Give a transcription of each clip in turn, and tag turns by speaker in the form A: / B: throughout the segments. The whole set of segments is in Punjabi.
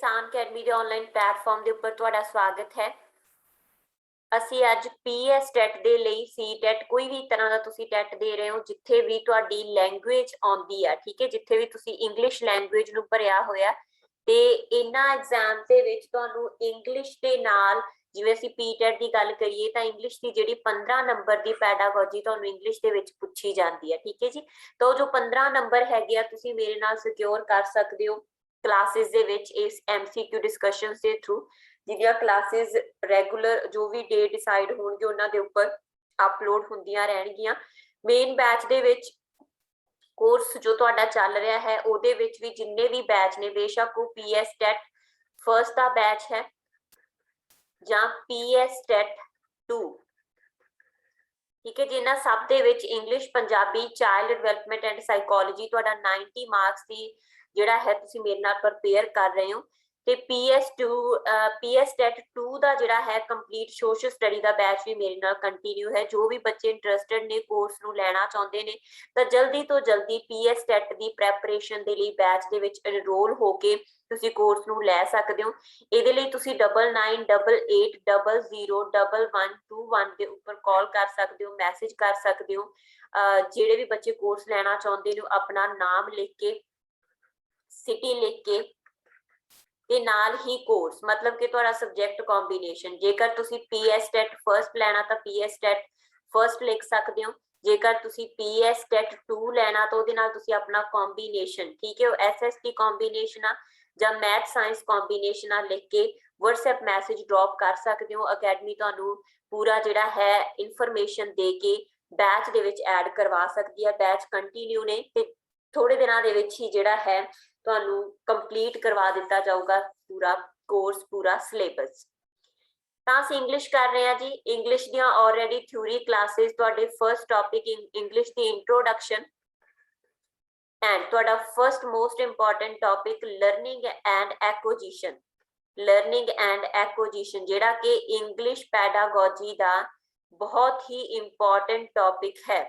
A: किसान अकेडमी के ऑनलाइन प्लेटफॉर्म के उपर तुहाडा स्वागत है। ਅਸੀਂ ਅੱਜ ਪੀਐਸ ਟੈਟ ਦੇ ਲਈ ਸੀ ਟੈਟ ਕੋਈ ਵੀ ਤਰ੍ਹਾਂ ਦਾ ਤੁਸੀਂ ਟੈਟ ਦੇ ਰਹੇ ਹੋ ਜਿੱਥੇ ਵੀ ਤੁਹਾਡੀ ਲੈਂਗੁਏਜ ਆਉਂਦੀ ਆ, ਠੀਕ ਹੈ, ਜਿੱਥੇ ਵੀ ਤੁਸੀਂ ਇੰਗਲਿਸ਼ ਲੈਂਗੁਏਜ ਨੂੰ ਭਰਿਆ ਹੋਇਆ ਤੇ ਇਹਨਾਂ ਐਗਜ਼ਾਮ ਦੇ ਵਿੱਚ ਤੁਹਾਨੂੰ ਇੰਗਲਿਸ਼ ਦੇ ਨਾਲ ਜਿਵੇਂ ਅਸੀਂ ਪੀਟੈਟ ਦੀ ਗੱਲ ਕਰੀਏ ਤਾਂ ਇੰਗਲਿਸ਼ ਦੀ ਜਿਹੜੀ 15 ਨੰਬਰ ਦੀ ਪੈਡਾਗੋਜੀ ਤੁਹਾਨੂੰ ਇੰਗਲਿਸ਼ ਦੇ ਵਿੱਚ ਪੁੱਛੀ ਜਾਂਦੀ ਹੈ, ਠੀਕ ਹੈ ਜੀ। ਤਾਂ ਜੋ 15 ਨੰਬਰ ਹੈਗੇ ਆ ਤੁਸੀਂ ਮੇਰੇ ਨਾਲ ਸਿਕਿਉਰ ਕਰ ਸਕਦੇ ਹੋ ਕਲਾਸਿਸ ਦੇ ਵਿੱਚ ਇਸ ਐਮਸੀਕਿਊ ਡਿਸਕਸ਼ਨਸ ਦੇ ਥਰੂ, ਜਿਹਦੀਆਂ ਕਲਾਸਿਸ ਰੈਗੂਲਰ ਜੋ ਵੀ ਡੇ ਡਿਸਾਈਡ ਹੋਣਗੇ ਉਹਨਾਂ ਦੇ ਉੱਪਰ ਅਪਲੋਡ ਹੁੰਦੀਆਂ ਰਹਿਣਗੀਆਂ। ਮੇਨ ਬੈਚ ਦੇ ਵਿੱਚ ਕੋਰਸ ਜੋ ਤੁਹਾਡਾ ਚੱਲ ਰਿਹਾ ਹੈ ਉਹਦੇ ਵਿੱਚ ਵੀ ਜਿੰਨੇ ਵੀ ਬੈਚ ਨੇ, ਬੇਸ਼ੱਕ ਉਹ ਪੀਐਸ ਟੈਟ ਫਰਸਟ ਦਾ ਬੈਚ ਹੈ ਜਾਂ ਪੀਐਸ ਟੈਟ 2, ਠੀਕ ਹੈ, ਜਿਨ੍ਹਾਂ ਸਭ ਦੇ ਵਿੱਚ English, Punjabi, child development and psychology ਤੁਹਾਡਾ 90 ਮਾਰਕਸ ਦੀ ਜਿਹੜਾ ਹੈ ਤੁਸੀਂ ਮੇਰੇ ਨਾਲ ਪ੍ਰਪੇਅਰ ਕਰ ਰਹੇ ਹੋ। ਤੇ ਪੀਐਸ ਟੈਟ 2 ਦਾ ਜਿਹੜਾ ਹੈ ਕੰਪਲੀਟ ਸੋਸ਼ਲ ਸਟੱਡੀ ਦਾ ਬੈਚ ਵੀ ਮੇਰੇ ਨਾਲ ਕੰਟੀਨਿਊ ਹੈ। ਜੋ ਵੀ ਬੱਚੇ ਇੰਟਰਸਟਿਡ ਨੇ, ਕੋਰਸ ਨੂੰ ਲੈਣਾ ਚਾਹੁੰਦੇ ਨੇ ਤਾਂ ਜਲਦੀ ਤੋਂ ਜਲਦੀ ਪੀਐਸ ਟੈਟ ਦੀ ਪ੍ਰੈਪਰੇਸ਼ਨ ਦੇ ਲਈ ਬੈਚ ਦੇ ਵਿੱਚ ਐਨਰੋਲ ਹੋ ਕੇ ਤੁਸੀਂ ਕੋਰਸ ਨੂੰ ਲੈ ਸਕਦੇ ਹੋ। ਇਹਦੇ ਲਈ ਤੁਸੀਂ 9988001121 ਦੇ ਉੱਪਰ ਕਾਲ ਕਰ ਸਕਦੇ ਹੋ, ਮੈਸੇਜ ਕਰ ਸਕਦੇ ਹੋ। ਜਿਹੜੇ ਵੀ ਬੱਚੇ ਕੋਰਸ ਲੈਣਾ ਚਾਹੁੰਦੇ ਨੇ ਆਪਣਾ ਨਾਮ ਲਿਖ ਕੇ, ਸਿਟੀ ਲਿਖ ਕੇ ਤੇ ਨਾਲ ਹੀ ਕੋਰਸ, ਮਤਲਬ ਕਿ ਤੁਹਾਡਾ ਸਬਜੈਕਟ ਕੰਬੀਨੇਸ਼ਨ, ਜੇਕਰ ਤੁਸੀਂ ਪੀਐਸ ਟੈਟ ਫਰਸਟ ਲੈਣਾ ਤਾਂ ਪੀਐਸ ਟੈਟ ਫਰਸਟ ਲਿਖ ਸਕਦੇ ਹੋ। ਜੇਕਰ ਤੁਸੀਂ ਪੀਐਸ ਟੈਟ 2 ਲੈਣਾ ਤਾਂ ਉਹਦੇ ਨਾਲ ਤੁਸੀਂ ਆਪਣਾ ਕੰਬੀਨੇਸ਼ਨ, ਠੀਕ ਹੈ, ਉਹ ਐਸਐਸਟੀ ਕੰਬੀਨੇਸ਼ਨ ਆ ਜਾਂ ਮੈਥ ਸਾਇੰਸ ਕੰਬੀਨੇਸ਼ਨ ਆ ਲਿਖ ਕੇ WhatsApp ਮੈਸੇਜ ਡ੍ਰੌਪ ਕਰ ਸਕਦੇ ਹੋ। ਅਕੈਡਮੀ ਤੁਹਾਨੂੰ ਪੂਰਾ ਜਿਹੜਾ ਹੈ ਇਨਫੋਰਮੇਸ਼ਨ ਦੇ ਕੇ ਬੈਚ ਦੇ ਵਿੱਚ ਐਡ ਕਰਵਾ ਸਕਦੀ ਹੈ। ਬੈਚ ਕੰਟੀਨਿਊ ਨੇ ਤੇ ਥੋੜੇ ਦਿਨਾਂ ਦੇ ਵਿੱਚ ਹੀ ਜਿਹੜਾ ਹੈ ਤੁਹਾਨੂੰ ਕੰਪਲੀਟ ਕਰਵਾ ਦਿੱਤਾ ਜਾਊਗਾ ਪੂਰਾ ਕੋਰਸ, ਪੂਰਾ ਸਿਲੇਬਸ। ਤਾਂ ਅਸੀਂ ਇੰਗਲਿਸ਼ ਕਰ ਰਹੇ ਹਾਂ ਜੀ। ਇੰਗਲਿਸ਼ ਦੀਆਂ ਆਲਰੇਡੀ ਥਿਊਰੀ ਕਲਾਸਿਸ, ਤੁਹਾਡੇ first topic English the introduction and ਤੁਹਾਡਾ first most important topic learning and acquisition, learning and acquisition ਜਿਹੜਾ ਕਿ ਇੰਗਲਿਸ਼ ਪੈਡਾਗੋਜੀ ਦਾ ਬਹੁਤ ਹੀ ਇੰਪੋਰਟੈਂਟ ਟੌਪਿਕ ਹੈ,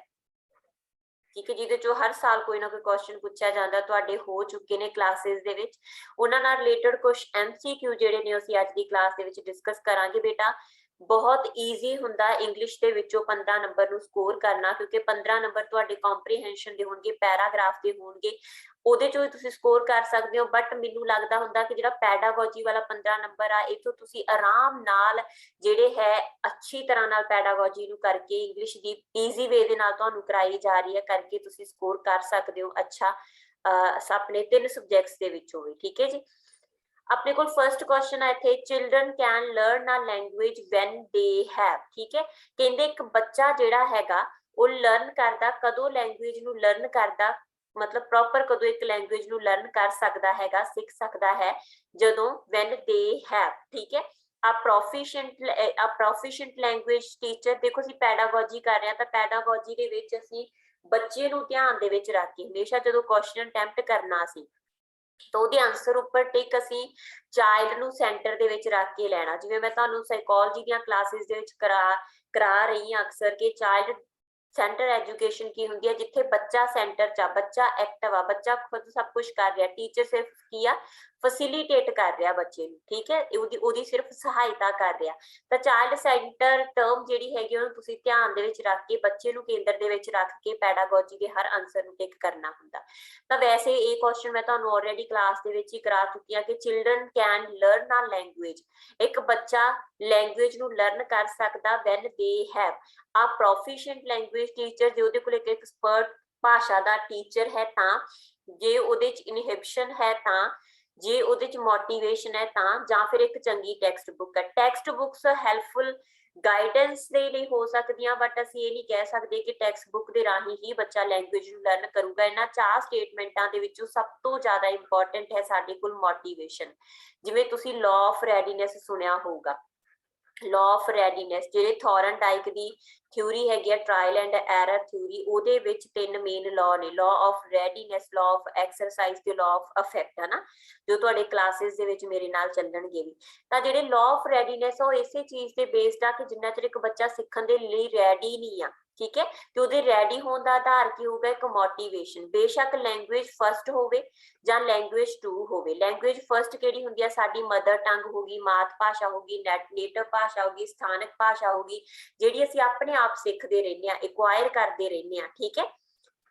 A: ਠੀਕ ਹੈ, ਜਿਹਦੇ ਚੋਂ ਹਰ ਸਾਲ ਕੋਈ ਨਾ ਕੋਈ ਕੁਐਸਚਨ ਪੁੱਛਿਆ ਜਾਂਦਾ, ਤੁਹਾਡੇ ਹੋ ਚੁੱਕੇ ਨੇ ਕਲਾਸਿਸ ਦੇ ਵਿੱਚ। ਉਹਨਾਂ ਨਾਲ ਰਿਲੇਟਡ ਕੁਝ ਐਮਸੀਕਿਊ ਜਿਹੜੇ ਨੇ ਅਸੀਂ ਅੱਜ ਦੀ ਕਲਾਸ ਦੇ ਵਿੱਚ ਡਿਸਕਸ ਕਰਾਂਗੇ। ਬੇਟਾ ਬਹੁਤ ਈਜ਼ੀ ਹੁੰਦਾ ਇੰਗਲਿਸ਼ ਦੇ ਵਿੱਚੋਂ 15 ਨੰਬਰ ਨੂੰ ਸਕੋਰ ਕਰਨਾ, ਕਿਉਂਕਿ 15 ਨੰਬਰ ਤੁਹਾਡੇ ਕੰਪਰੀਹੈਂਸ਼ਨ ਦੇ ਹੋਣਗੇ, ਪੈਰਾਗ੍ਰਾਫ ਦੇ ਹੋਣਗੇ, ਉਹਦੇ ਚੋਂ ਤੁਸੀਂ ਸਕੋਰ ਕਰ ਸਕਦੇ ਹੋ। ਬਟ ਮੈਨੂੰ ਲੱਗਦਾ ਹੁੰਦਾ ਕਿ ਜਿਹੜਾ ਪੈਡਾਗੋਜੀ ਵਾਲਾ 15 ਨੰਬਰ ਆ ਇਹ ਤੋਂ ਤੁਸੀਂ ਆਰਾਮ ਨਾਲ ਜਿਹੜੇ ਹੈ ਅੱਛੀ ਤਰ੍ਹਾਂ ਨਾਲ ਪੈਡਾਗੋਜੀ ਨੂੰ ਕਰਕੇ ਇੰਗਲਿਸ਼ ਦੀ ਈਜ਼ੀ ਵੇ ਦੇ ਨਾਲ ਤੁਹਾਨੂੰ ਕਰਾਈ ਜਾ ਰਹੀ ਹੈ ਕਰਕੇ ਤੁਸੀਂ ਸਕੋਰ ਕਰ ਸਕਦੇ ਹੋ ਅੱਛਾ ਆਪਣੇ 3 ਸਬਜੈਕਟਸ ਦੇ ਵਿੱਚੋਂ ਵੀ, ਠੀਕ ਹੈ ਜੀ। अपने को फर्स्ट क्वेश्चन है इत्थे, children can learn a language when they have, ठीक है, कहंदे एक बच्चा जिहड़ा हैगा वो लर्न करदा कदों, लैंग्वेज नू लर्न करदा मतलब प्रॉपर कदों एक लैंग्वेज नू लर्न कर सकदा हैगा, सीख सकदा है जदों व्हेन दे हैव, ठीक है। आ प्रोफिशिएंट लैंग्वेज टीचर, देखो ਅਸੀਂ ਪੈਡਾਗੋਜੀ ਕਰ ਰਹੇ ਹਾਂ ਤਾਂ ਪੈਡਾਗੋਜੀ ਦੇ ਵਿੱਚ ਅਸੀਂ ਬੱਚੇ ਨੂੰ ਧਿਆਨ ਦੇ ਵਿੱਚ ਰੱਖ ਕੇ ਹਮੇਸ਼ਾ ਜਦੋਂ ਕੁਐਸਚਨ ਅਟੈਂਪਟ ਕਰਨਾ ਸੀ ਤਾਂ ਉਹਦੇ ਆਨਸਰ ਉੱਪਰ ਟਿਕ ਅਸੀਂ ਚਾਈਲਡ ਨੂੰ ਸੈਂਟਰ ਦੇ ਵਿੱਚ ਰੱਖ ਕੇ ਲੈਣਾ। ਜਿਵੇਂ ਮੈਂ ਤੁਹਾਨੂੰ ਸਾਈਕੋਲੋਜੀ ਦੀਆਂ ਕਲਾਸਿਸ ਦੇ ਵਿੱਚ ਕਰਾ ਰਹੀ ਹਾਂ ਅਕਸਰ ਕਿ ਚਾਈਲਡ ਸੈਂਟਰ ਐਜੂਕੇਸ਼ਨ ਕੀ ਹੁੰਦੀ ਹੈ, ਜਿੱਥੇ ਬੱਚਾ ਸੈਂਟਰ 'ਚ ਆ, ਬੱਚਾ ਐਕਟਿਵ ਆ, ਬੱਚਾ ਖੁਦ ਸਭ ਕੁਝ ਕਰ ਰਿਹਾ, ਟੀਚਰ ਸਿਰਫ ਕੀ ਆ ਫੈਸਿਲਿਟੇਟ ਕਰ ਰਿਹਾ ਬੱਚੇ ਨੂੰ, ਠੀਕ ਹੈ, ਉਹਦੀ ਸਿਰਫ ਸਹਾਇਤਾ ਕਰ ਰਿਹਾ। ਤਾਂ ਚਾਈਲਡ ਸੈਂਟਰ ਟਰਮ ਜਿਹੜੀ ਹੈਗੀ ਉਹਨੂੰ ਤੁਸੀਂ ਧਿਆਨ ਦੇ ਵਿੱਚ ਰੱਖ ਕੇ ਬੱਚੇ ਨੂੰ ਕੇਂਦਰ ਦੇ ਵਿੱਚ ਰੱਖ ਕੇ ਪੈਡਾਗੋਜੀ ਦੇ ਹਰ ਆਨਸਰ ਨੂੰ ਟਿਕ ਕਰਨਾ ਹੁੰਦਾ। ਤਾਂ ਵੈਸੇ ਇਹ ਕੁਐਸਚਨ ਮੈਂ ਤੁਹਾਨੂੰ ਆਲਰੇਡੀ ਕਲਾਸ ਦੇ ਵਿੱਚ ਹੀ ਕਰਾ ਚੁੱਕੀ ਹਾਂ ਕਿ children can learn a language, ਇੱਕ ਬੱਚਾ ਲੈਂਗੁਏਜ ਨੂੰ ਲਰਨ ਕਰ ਸਕਦਾ ਵੈਨ ਦੇ ਹੈਵ ਆ ਪ੍ਰੋਫੀਸ਼ੀਐਂਟ ਲੈਂਗੁਏਜ ਟੀਚਰ, ਜੇ ਉਹਦੇ ਕੋਲ ਇੱਕ ਐਕਸਪਰਟ ਭਾਸ਼ਾ ਦਾ ਟੀਚਰ ਹੈ ਤਾਂ, ਜੇ ਉਹਦੇ 'ਚ ਇਨਹਿਬਿਸ਼ਨ ਹੈ ਤਾਂ, ਜੇ ਉਹਦੇ 'ਚ ਮੋਟੀਵੇਸ਼ਨ ਹੈ ਤਾਂ, ਜਾਂ ਫਿਰ ਇੱਕ ਚੰਗੀ ਟੈਕਸਟ ਬੁੱਕ ਹੈ। ਟੈਕਸਟ ਬੁੱਕਸ ਹੈਲਪਫੁਲ ਗਾਈਡੈਂਸ ਦੇ ਲਈ ਹੋ ਸਕਦੀਆਂ, ਬਟ ਅਸੀਂ ਇਹ ਨਹੀਂ ਕਹਿ ਸਕਦੇ ਕਿ ਟੈਕਸਟ ਬੁੱਕ ਦੇ ਰਾਹੀਂ ਹੀ ਬੱਚਾ ਲੈਂਗੁਏਜ ਨੂੰ ਲਰਨ ਕਰੂਗਾ। ਇਹਨਾਂ 4 ਸਟੇਟਮੈਂਟਾਂ ਦੇ ਵਿੱਚੋਂ ਸਭ ਤੋਂ ਜ਼ਿਆਦਾ ਇੰਪੋਰਟੈਂਟ ਹੈ ਸਾਡੇ ਕੋਲ ਮੋਟੀਵੇਸ਼ਨ। ਜਿਵੇਂ ਤੁਸੀਂ ਲਾਅ ਆਫ ਰੈਡੀਨੈਸ ਸੁਣਿਆ ਹੋਊਗਾ, ਲਾਅ ਆਫ ਰੈਡੀਨੈਸ ਜਿਹੜੇ ਥੋਰਨਡਾਈਕ ਦੀ ਥਿਊਰੀ ਹੈਗੀ ਆ, ਟ੍ਰਾਇਲ ਐਂਡ ਐਰਰ ਥਿਊਰੀ, ਉਹਦੇ ਵਿੱਚ 3 ਮੇਨ ਲਾਅ ਨੇ, law of readiness, law of exercise ਤੇ ਲਾਅ ਆਫ ਅਫੈਕਟ, ਹੈ ਨਾ, ਜੋ ਤੁਹਾਡੇ ਕਲਾਸਿਸ ਦੇ ਵਿੱਚ ਮੇਰੇ ਨਾਲ ਚੱਲਣਗੇ ਵੀ। ਤਾਂ ਜਿਹੜੇ ਲਾਅ ਆਫ ਰੈਡੀਨੈਸ ਉਹ ਇਸੇ ਚੀਜ਼ ਤੇ ਬੇਸਡ ਆ ਕਿ ਜਿੰਨਾ ਚਿਰ ਇੱਕ ਬੱਚਾ ਸਿੱਖਣ ਦੇ ਲਈ ਰੈਡੀ ਨਹੀਂ ਆ, ठीक है। ਤੇ ਉਹਦੇ ਰੈਡੀ ਹੋਣ ਦਾ ਆਧਾਰ ਕੀ ਹੋਊਗਾ, ਇੱਕ ਮੋਟੀਵੇਸ਼ਨ। ਬੇਸ਼ੱਕ ਲੈਂਗੁਏਜ ਫਸਟ ਹੋਵੇ ਜਾਂ ਲੈਂਗੁਏਜ 2 ਹੋਵੇ। ਲੈਂਗੁਏਜ ਫਸਟ ਕਿਹੜੀ ਹੁੰਦੀ ਆ, ਸਾਡੀ ਮਦਰ ਟੰਗ ਹੋ ਗਈ, ਮਾਤ ਭਾਸ਼ਾ ਹੋ ਗਈ, ਨੇਟਿਵ ਭਾਸ਼ਾ ਹੋ ਗਈ, ਸਥਾਨਕ ਭਾਸ਼ਾ ਹੋ ਗਈ, ਜਿਹੜੀ ਅਸੀਂ ਆਪਣੇ ਆਪ ਸਿੱਖਦੇ ਰਹਿੰਦੇ ਆ, ਐਕਵਾਇਰ ਕਰਦੇ ਰਹਿੰਦੇ ਆ, ਠੀਕ ਹੈ।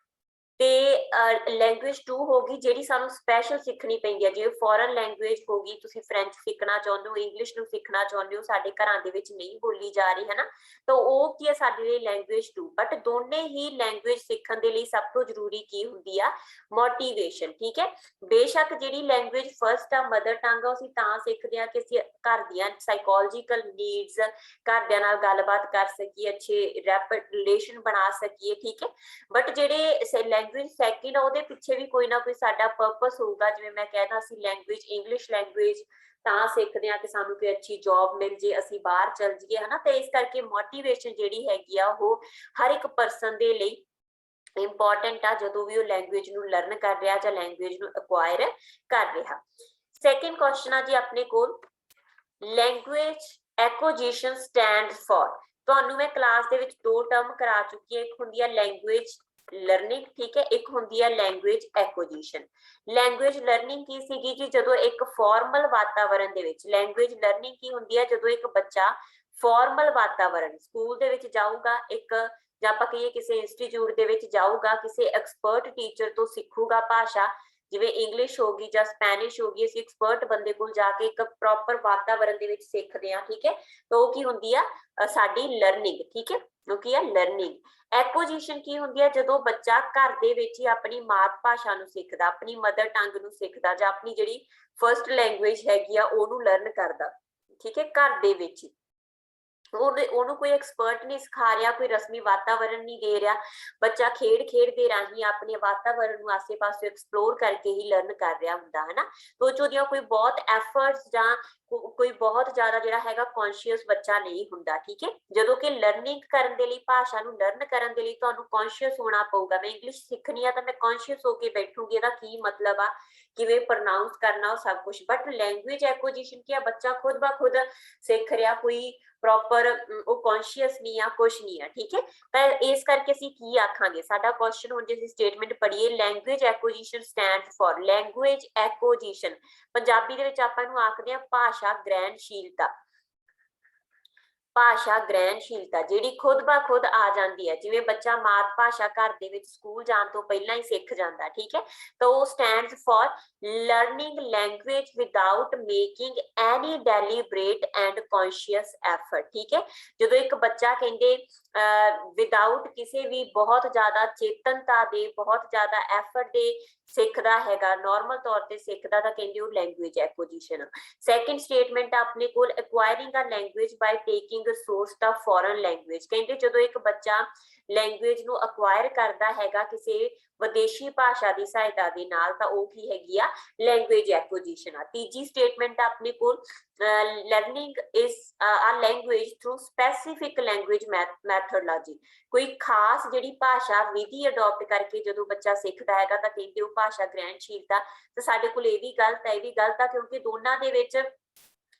A: ਤੇ ਲੈਂਗੁਏਜ 2 ਹੋ ਗਈ ਜਿਹੜੀ ਸਾਨੂੰ ਸਪੈਸ਼ਲ ਸਿੱਖਣੀ ਪੈਂਦੀ ਹੈ, ਜਿਵੇਂ ਫੋਰਨ ਲੈਂਗੁਏਜ ਹੋ ਗਈ, ਤੁਸੀਂ ਫ੍ਰੈਂਚ ਸਿੱਖਣਾ ਚਾਹੁੰਦੇ ਹੋ, ਇੰਗਲਿਸ਼ ਨੂੰ ਸਿੱਖਣਾ ਚਾਹੁੰਦੇ ਹੋ, ਸਾਡੇ ਘਰਾਂ ਦੇ ਵਿੱਚ ਨਹੀਂ ਬੋਲੀ ਜਾ ਰਹੀ ਹੈ ਨਾ, ਤਾਂ ਉਹ ਕੀ ਹੈ ਸਾਡੇ ਲਈ ਲੈਂਗੁਏਜ 2। ਬਟ ਦੋਨੇ ਹੀ ਲੈਂਗੁਏਜ ਸਿੱਖਣ ਦੇ ਲਈ ਸਭ ਤੋਂ ਜ਼ਰੂਰੀ ਕੀ ਹੁੰਦੀ ਆ, ਮੋਟੀਵੇਸ਼ਨ, ਠੀਕ ਹੈ। ਬੇਸ਼ੱਕ ਜਿਹੜੀ ਲੈਂਗੁਏਜ ਫਸਟ ਆ, ਮਦਰ ਟੰਗ ਆ, ਅਸੀਂ ਤਾਂ ਸਿੱਖਦੇ ਆ ਕਿ ਅਸੀਂ ਘਰ ਦੀਆਂ ਸਾਈਕੋਲੋਜੀਕਲ ਨੀਡਸ, ਘਰਦਿਆਂ ਨਾਲ ਗੱਲਬਾਤ ਕਰ ਸਕੀਏ, ਅੱਛੇ ਰੈਪਿਡ ਰਿਲੇਸ਼ਨ ਬਣਾ ਸਕੀਏ, ਠੀਕ ਹੈ। ਬਟ ਜਿਹੜੇ ਲੈਂਗੁਏਜ ਸੈਕਿੰਡ ਆ, ਉਹਦੇ ਪਿੱਛੇ ਵੀ ਕੋਈ ਨਾ ਕੋਈ ਸਾਡਾ ਪਰਪਸ ਹੋਊਗਾ। ਜਿਵੇਂ ਮੈਂ ਕਹਿਦਾ, ਅਸੀਂ ਲੈਂਗੁਏਜ ਇੰਗਲਿਸ਼ ਲੈਂਗੁਏਜ ਤਾਂ ਸਿੱਖਦੇ ਆ ਕਿ ਸਾਨੂੰ ਕੋਈ ਅੱਛੀ ਜੌਬ ਮਿਲ ਜੇ, ਅਸੀਂ ਬਾਹਰ ਚਲ ਜਾਈਏ, ਹਨਾ। ਤੇ ਇਸ ਕਰਕੇ ਮੋਟੀਵੇਸ਼ਨ ਜਿਹੜੀ ਹੈਗੀ ਆ ਉਹ ਹਰ ਇੱਕ ਪਰਸਨ ਦੇ ਲਈ ਇੰਪੋਰਟੈਂਟ ਆ, ਜਦੋਂ ਵੀ ਉਹ ਲੈਂਗੁਏਜ ਨੂੰ ਲਰਨ ਕਰ ਰਿਹਾ ਜਾਂ ਲੈਂਗੁਏਜ ਨੂੰ ਐਕਵਾਇਰ ਕਰ ਰਿਹਾ। ਸੈਕਿੰਡ ਕੁਐਸਚਨ ਆ ਜੀ ਆਪਣੇ ਕੋਲ, ਲੈਂਗੁਏਜ ਐਕੁਜੀਸ਼ਨ ਸਟੈਂਡਸ ਫॉर। ਤੁਹਾਨੂੰ ਮੈਂ ਕਲਾਸ ਦੇ ਵਿੱਚ ਦੋ ਟਰਮ ਕਰਾ ਚੁੱਕੀ ਹਾਂ, ਇੱਕ ਹੁੰਦੀ ਹੈ ਲੈਂਗੁਏਜ ਲਰਨਿੰਗ, ਠੀਕ ਹੈ, ਇੱਕ ਹੁੰਦੀ ਹੈ ਲੈਂਗੁਏਜ ਐਕੁਜੀਸ਼ਨ। ਲੈਂਗੁਏਜ ਲਰਨਿੰਗ ਕੀ ਸੀਗੀ ਜੀ, ਜਦੋਂ ਇੱਕ ਫਾਰਮਲ ਵਾਤਾਵਰਣ ਦੇ ਵਿੱਚ, ਲੈਂਗੁਏਜ ਲਰਨਿੰਗ ਕੀ ਹੁੰਦੀ ਹੈ, ਜਦੋਂ ਇੱਕ ਬੱਚਾ ਫਾਰਮਲ ਵਾਤਾਵਰਣ ਸਕੂਲ ਦੇ ਵਿੱਚ ਜਾਊਗਾ, ਇੱਕ ਜਾਂ ਆਪਾਂ ਕਹੀਏ ਕਿਸੇ ਇੰਸਟੀਚਿਊਟ ਦੇ ਵਿੱਚ ਜਾਊਗਾ, ਕਿਸੇ ਐਕਸਪਰਟ ਟੀਚਰ ਤੋਂ ਸਿੱਖੂਗਾ ਭਾਸ਼ਾ, ਜਿਵੇਂ ਇੰਗਲਿਸ਼ ਹੋ ਗਈ ਜਾਂ ਸਪੈਨਿਸ਼ ਹੋ ਗਈ, ਅਸੀਂ ਐਕਸਪਰਟ ਬੰਦੇ ਕੋਲ ਜਾ ਕੇ ਇੱਕ ਪ੍ਰੋਪਰ ਵਾਤਾਵਰਣ ਦੇ ਵਿੱਚ ਸਿੱਖਦੇ ਹਾਂ, ਠੀਕ ਹੈ। ਤਾਂ ਉਹ ਕੀ ਹੁੰਦੀ ਆ, ਸਾਡੀ ਲਰਨਿੰਗ, ਠੀਕ ਹੈ, ਉਹ ਕੀ ਹੈ ਲਰਨਿੰਗ। ਐਕੁਜੀਸ਼ਨ ਕੀ ਹੁੰਦੀ ਹੈ, ਜਦੋਂ ਬੱਚਾ ਘਰ ਦੇ ਵਿੱਚ ਹੀ ਆਪਣੀ ਮਾਤ ਭਾਸ਼ਾ ਨੂੰ ਸਿੱਖਦਾ, ਆਪਣੀ ਮਦਰ ਟੰਗ ਨੂੰ ਸਿੱਖਦਾ, ਜਾਂ ਆਪਣੀ ਜਿਹੜੀ ਫਸਟ ਲੈਂਗੁਏਜ ਹੈਗੀ ਆ ਉਹਨੂੰ ਲਰਨ ਕਰਦਾ, ਠੀਕ ਹੈ, ਘਰ ਦੇ ਵਿੱਚ ਹੀ। ਉਹਨੂੰ ਕੋਈ ਐਕਸਪਰਟ ਨਹੀਂ ਸਿਖਾ ਰਿਹਾ, ਕੋਈ ਰਸਮੀ ਵਾਤਾਵਰਣ ਨਹੀਂ ਦੇ ਰਿਹਾ, ਬੱਚਾ ਖੇਡ ਦੇ ਰਾਹੀਂ ਆਪਣੇ ਵਾਤਾਵਰਣ ਨੂੰ ਆਸੇ ਪਾਸੇ ਐਕਸਪਲੋਰ ਕਰਕੇ ਹੀ ਲਰਨ ਕਰ ਰਿਹਾ ਹੁੰਦਾ ਹੈ ਨਾ। ਤੋ ਉਹਦੀਆਂ ਕੋਈ ਬਹੁਤ ਐਫਰਟਸ ਜਾਂ ਕੋਈ ਬਹੁਤ ਜ਼ਿਆਦਾ ਜਿਹੜਾ ਹੈਗਾ ਕੌਨਸ਼ੀਅਸ ਬੱਚਾ ਨਹੀਂ ਹੁੰਦਾ, ਠੀਕ ਹੈ। ਜਦੋਂ ਕਿ ਲਰਨਿੰਗ ਕਰਨ ਦੇ ਲਈ, ਭਾਸ਼ਾ ਨੂੰ ਲਰਨ ਕਰਨ ਦੇ ਲਈ ਤੁਹਾਨੂੰ ਕੌਨਸ਼ੀਅਸ ਹੋਣਾ ਪਊਗਾ। ਮੈਂ ਇੰਗਲਿਸ਼ ਸਿੱਖਣੀ ਆ ਤਾਂ ਮੈਂ ਕੌਨਸ਼ੀਅਸ ਹੋ ਕੇ ਬੈਠੂਗੀ ਇਹਦਾ ਕੀ ਮਤਲਬ ਆ, ਕਿਵੇਂ ਪ੍ਰੋਨਾਉਂਸ ਕਰਨਾ, ਉਹ ਸਭ ਕੁਝ। ਬਟ ਲੈਂਗੁਏਜ ਐਕੁਜੀਸ਼ਨ ਕੀ ਆ, ਬੱਚਾ ਖੁਦ ਬ ਖੁਦ ਸਿੱਖ ਰਿਹਾ, ਕੋਈ ਪ੍ਰੋਪਰ ਉਹ ਕੌਨਸ਼ੀਅਸ ਨਹੀਂ ਆ, ਕੁਛ ਨਹੀਂ ਆ, ਠੀਕ ਹੈ। ਤਾਂ ਇਸ ਕਰਕੇ ਅਸੀਂ ਕੀ ਆਖਾਂਗੇ, ਸਾਡਾ ਕੁਐਸਚਨ ਹੁਣ ਜੇ ਅਸੀਂ ਸਟੇਟਮੈਂਟ ਪੜ੍ਹੀਏ, language acquisition stands for, language acquisition Punjabi ਦੇ ਵਿੱਚ ਆਪਾਂ ਇਹਨੂੰ ਆਖਦੇ ਹਾਂ ਭਾਸ਼ਾ ਗ੍ਰਹਿਣਸ਼ੀਲਤਾ। ਭਾਸ਼ਾ ਗ੍ਰਹਿਣਸ਼ੀਲਤਾ ਜਿਹੜੀ ਖੁਦ ਬ ਖੁਦ ਆ ਜਾਂਦੀ ਹੈ, ਜਿਵੇਂ ਬੱਚਾ ਮਾਤ ਭਾਸ਼ਾ ਘਰ ਦੇ ਵਿੱਚ ਸਕੂਲ ਜਾਣ ਤੋਂ ਪਹਿਲਾਂ ਹੀ ਸਿੱਖ ਜਾਂਦਾ, ਠੀਕ ਹੈ। ਤਾਂ ਉਹ stands for learning language without making any deliberate and conscious effort, ਠੀਕ ਹੈ। ਜਦੋਂ ਇੱਕ ਬੱਚਾ ਕਹਿੰਦੇ ਵਿਦਾਊਟ ਕਿਸੇ ਵੀ ਬਹੁਤ ਜ਼ਿਆਦਾ ਚੇਤਨਤਾ ਦੇ, ਬਹੁਤ ਜ਼ਿਆਦਾ ਐਫਰਟ ਦੇ ਸਿੱਖਦਾ ਹੈਗਾ, ਨਾਰਮਲ ਤੌਰ ਤੇ ਸਿੱਖਦਾ, ਤਾਂ ਕਹਿੰਦੇ ਉਹ ਲੈਂਗੁਏਜ ਐਕੁਜੀਸ਼ਨ। ਸੈਕਿੰਡ ਸਟੇਟਮੈਂਟ ਆਪਣੇ ਕੋਲ, ਐਕਵਾਇਰਿੰਗ ਅ ਲੈਂਗੁਏਜ ਬਾਈ ਟੇਕਿੰਗ ਸੋਰਸ ਦਾ ਫੋਰਨ ਲੈਂਗੁਏਜ। ਕਹਿੰਦੇ ਜਦੋਂ ਇੱਕ ਬੱਚਾ ਲੈਂਗੁਏਜ ਨੂੰ ਅਕਵਾਇਰ ਕਰਦਾ ਹੈਗਾ ਕਿਸੇ ਵਿਦੇਸ਼ੀ ਭਾਸ਼ਾ ਦੀ ਸਹਾਇਤਾ ਦੇ ਨਾਲ, ਤਾਂ ਉਹ ਕੀ ਹੈਗੀ ਆ, ਲੈਂਗੁਏਜ ਐਕੁਜੀਸ਼ਨ ਆ। ਤੀਜੀ ਸਟੇਟਮੈਂਟ ਆਪਣੇ ਕੋਲ, learning is a language through specific language methodology. ਕੋਈ ਖਾਸ ਜਿਹੜੀ ਭਾਸ਼ਾ ਵਿਧੀ ਅਡਾਪਟ ਕਰਕੇ ਜਦੋਂ ਬੱਚਾ ਸਿੱਖਦਾ ਹੈਗਾ, ਤਾਂ ਕਹਿੰਦੇ ਉਹ ਭਾਸ਼ਾ ਗ੍ਰਹਿਣਸ਼ੀਲਤਾ। ਤੇ ਸਾਡੇ ਕੋਲ ਇਹ ਵੀ ਗਲਤ ਹੈ, ਇਹ ਵੀ ਗਲਤ ਆ, ਕਿਉਂਕਿ ਦੋਨਾਂ ਦੇ ਵਿੱਚ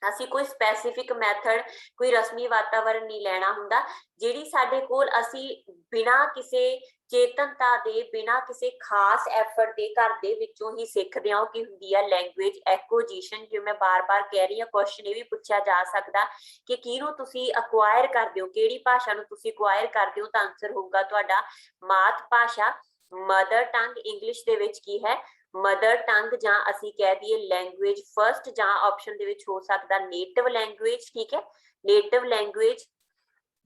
A: ਅਸੀਂ ਕੋਈ ਸਪੈਸੀਫਿਕ ਮੈਥਡ, ਕੋਈ ਰਸਮੀ ਵਾਤਾਵਰਣ ਨਹੀਂ ਲੈਣਾ ਹੁੰਦਾ। ਜਿਹੜੀ ਸਾਡੇ ਕੋਲ ਅਸੀਂ ਬਿਨਾਂ ਕਿਸੇ ਚੇਤਨਤਾ ਦੇ, ਬਿਨਾਂ ਕਿਸੇ ਖਾਸ ਐਫਰਟ ਦੇ ਘਰ ਦੇ ਵਿੱਚੋਂ ਹੀ ਸਿੱਖਦੇ ਹਾਂ, ਉਹ ਕੀ ਹੁੰਦੀ ਹੈ, ਲੈਂਗੁਏਜ ਐਕੁਜੀਸ਼ਨ। ਜਿਵੇਂ ਮੈਂ ਬਾਰ-ਬਾਰ ਕਹਿ ਰਹੀ ਹਾਂ, ਕੁਐਸਚਨ ਇਹ ਵੀ ਪੁੱਛਿਆ ਜਾ ਸਕਦਾ ਕਿ ਕਿਹਨੂੰ ਤੁਸੀਂ ਅਕਵਾਇਰ ਕਰਦੇ ਹੋ, ਕਿਹੜੀ ਭਾਸ਼ਾ ਨੂੰ ਤੁਸੀਂ ਅਕਵਾਇਰ ਕਰਦੇ ਹੋ, ਤਾਂ ਆਨਸਰ ਹੋਊਗਾ ਤੁਹਾਡਾ ਮਾਤ ਭਾਸ਼ਾ, ਮਦਰ ਟੰਗ। ਇੰਗਲਿਸ਼ ਦੇ ਵਿੱਚ ਕੀ ਹੈ, ਮਦਰ ਟੰਗ, ਜਾਂ ਅਸੀਂ ਕਹਿ ਦਈਏ ਲੈਂਗੁਏਜ ਫਸਟ, ਜਾਂ ਆਪਸ਼ਨ ਦੇ ਵਿੱਚ ਹੋ ਸਕਦਾ ਨੇਟਿਵ ਲੈਂਗੁਏਜ, ਠੀਕ ਹੈ, ਨੇਟਿਵ ਲੈਂਗੁਏਜ,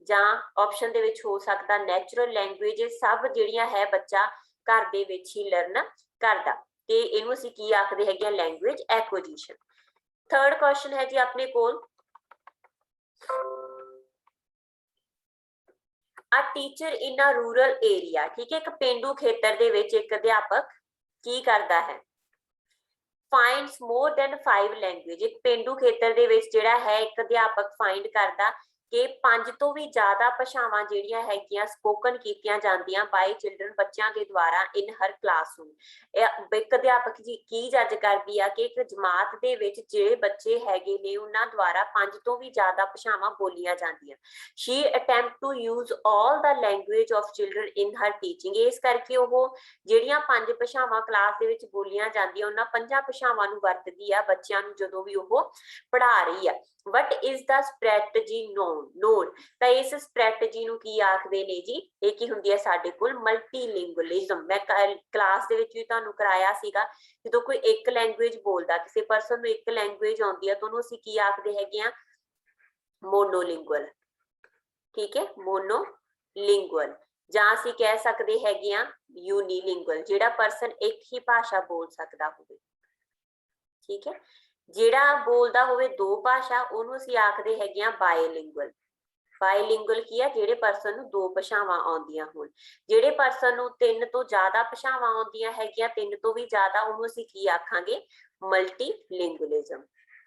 A: ਜਾਂ ਆਪਸ਼ਨ ਦੇ ਵਿੱਚ ਹੋ ਸਕਦਾ ਨੈਚੁਰਲ ਲੈਂਗੁਏਜ। ਸਭ ਜਿਹੜੀਆਂ ਹੈ ਬੱਚਾ ਘਰ ਦੇ ਵਿੱਚ ਹੀ ਲਰਨ ਕਰਦਾ, ਤੇ ਇਹਨੂੰ ਅਸੀਂ ਕੀ ਆਖਦੇ ਹੈਗੇ ਆ, ਲੈਂਗੁਏਜ ਐਕੁਜੀਸ਼ਨ। ਥਰਡ ਕੁਐਸਚਨ ਹੈ ਜੀ ਆਪਣੇ ਕੋਲ, a teacher in a rural area, ਠੀਕ ਹੈ, ਇੱਕ ਪੇਂਡੂ ਖੇਤਰ ਦੇ ਵਿੱਚ ਇੱਕ ਅਧਿਆਪਕ ਕੀ ਕਰਦਾ ਹੈ, finds more than 5 language। ਇੱਕ ਪੇਂਡੂ ਖੇਤਰ ਦੇ ਵਿੱਚ ਜਿਹੜਾ ਹੈ ਇੱਕ ਅਧਿਆਪਕ ਫਾਈਂਡ ਕਰਦਾ ਕਿ 5 ਤੋਂ ਵੀ ਜ਼ਿਆਦਾ ਭਾਸ਼ਾਵਾਂ ਜਿਹੜੀਆਂ ਹੈਗੀਆਂ ਸਪੋਕਨ ਕੀਤੀਆਂ ਜਾਂਦੀਆਂ ਬਾਈ ਚਿਲਡਰਨ ਬੱਚਿਆਂ ਦੇ ਦੁਆਰਾ ਇਨ ਹਰ ਕਲਾਸਰੂਮ। ਇੱਕ ਅਧਿਆਪਕ ਜੀ ਕੀ ਜੱਜ ਕਰਦੀ ਆ ਕਿ ਇੱਕ ਜਮਾਤ ਦੇ ਵਿੱਚ ਜਿਹੜੇ ਬੱਚੇ ਹੈਗੇ ਨੇ ਉਹਨਾਂ ਦੁਆਰਾ 5 ਤੋਂ ਵੀ ਜ਼ਿਆਦਾ ਭਾਸ਼ਾਵਾਂ ਬੋਲੀਆਂ ਜਾਂਦੀਆਂ। She attempt to use all the language of children in her teaching. ਇਸ ਕਰਕੇ ਉਹ ਜਿਹੜੀਆਂ 5 ਭਾਸ਼ਾਵਾਂ ਕਲਾਸ ਦੇ ਵਿੱਚ ਬੋਲੀਆਂ ਜਾਂਦੀਆਂ ਉਹਨਾਂ 5 ਭਾਸ਼ਾਵਾਂ ਨੂੰ ਵਰਤਦੀ ਆ ਬੱਚਿਆਂ ਨੂੰ ਜਦੋਂ ਵੀ ਉਹ ਪੜ੍ਹਾ ਰਹੀ ਆ। What is the strategy non ਤਾਂ ਇਸ ਸਟ੍ਰੈਟਜੀ ਨੂੰ ਕੀ ਆਖਦੇ ਨੇ ਜੀ? ਇਹ ਕੀ ਹੁੰਦੀ ਹੈ ਸਾਡੇ ਕੋਲ ਮਲਟੀਲਿੰਗੁਅਲਿਜ਼ਮ। ਮੈਂ ਕਲਾਸ ਦੇ ਵਿੱਚ ਵੀ ਤੁਹਾਨੂੰ ਕਰਾਇਆ ਸੀਗਾ, ਜਦੋਂ ਕੋਈ ਇੱਕ ਲੈਂਗੁਏਜ ਬੋਲਦਾ, ਕਿਸੇ ਪਰਸਨ ਨੂੰ ਇੱਕ ਲੈਂਗੁਏਜ ਆਉਂਦੀ ਆ ਤਾਂ ਉਹਨੂੰ ਅਸੀਂ ਕੀ ਆਖਦੇ ਹੈਗੇ ਆ? ਮੋਨੋਲਿੰਗੁਅਲ। ਠੀਕ ਹੈ, ਮੋਨੋਲਿੰਗੁਅਲ। ਜਾਂ ਅਸੀਂ ਕਹਿ ਸਕਦੇ ਹੈਗੇ ਆ ਯੂਨੀਲਿੰਗੁਅਲ, ਜਿਹੜਾ ਪਰਸਨ ਇੱਕ ਹੀ ਭਾਸ਼ਾ ਬੋਲ ਸਕਦਾ ਹੋਵੇ। ਠੀਕ ਹੈ, ਜਿਹੜਾ ਬੋਲਦਾ ਹੋਵੇ 2 ਭਾਸ਼ਾ ਉਹਨੂੰ ਅਸੀਂ ਆਖਦੇ ਹੈਗੇ ਆ ਬਾਇਲਿੰਗੁਅਲ। ਬਾਇਲਿੰਗੁਅਲ ਕੀ ਆ? ਜਿਹੜੇ ਪਰਸਨ ਨੂੰ 2 ਭਾਸ਼ਾਵਾਂ ਆਉਂਦੀਆਂ ਹੋਣ। ਜਿਹੜੇ ਪਰਸਨ ਨੂੰ 3 ਤੋਂ ਜ਼ਿਆਦਾ ਭਾਸ਼ਾਵਾਂ ਆਉਂਦੀਆਂ ਹੈਗੀਆਂ, 3 ਤੋਂ ਵੀ ਜ਼ਿਆਦਾ, ਉਹਨੂੰ ਅਸੀਂ ਕੀ ਆਖਾਂਗੇ? ਮਲਟੀਲਿੰਗੁਅਲਿਜ਼ਮ।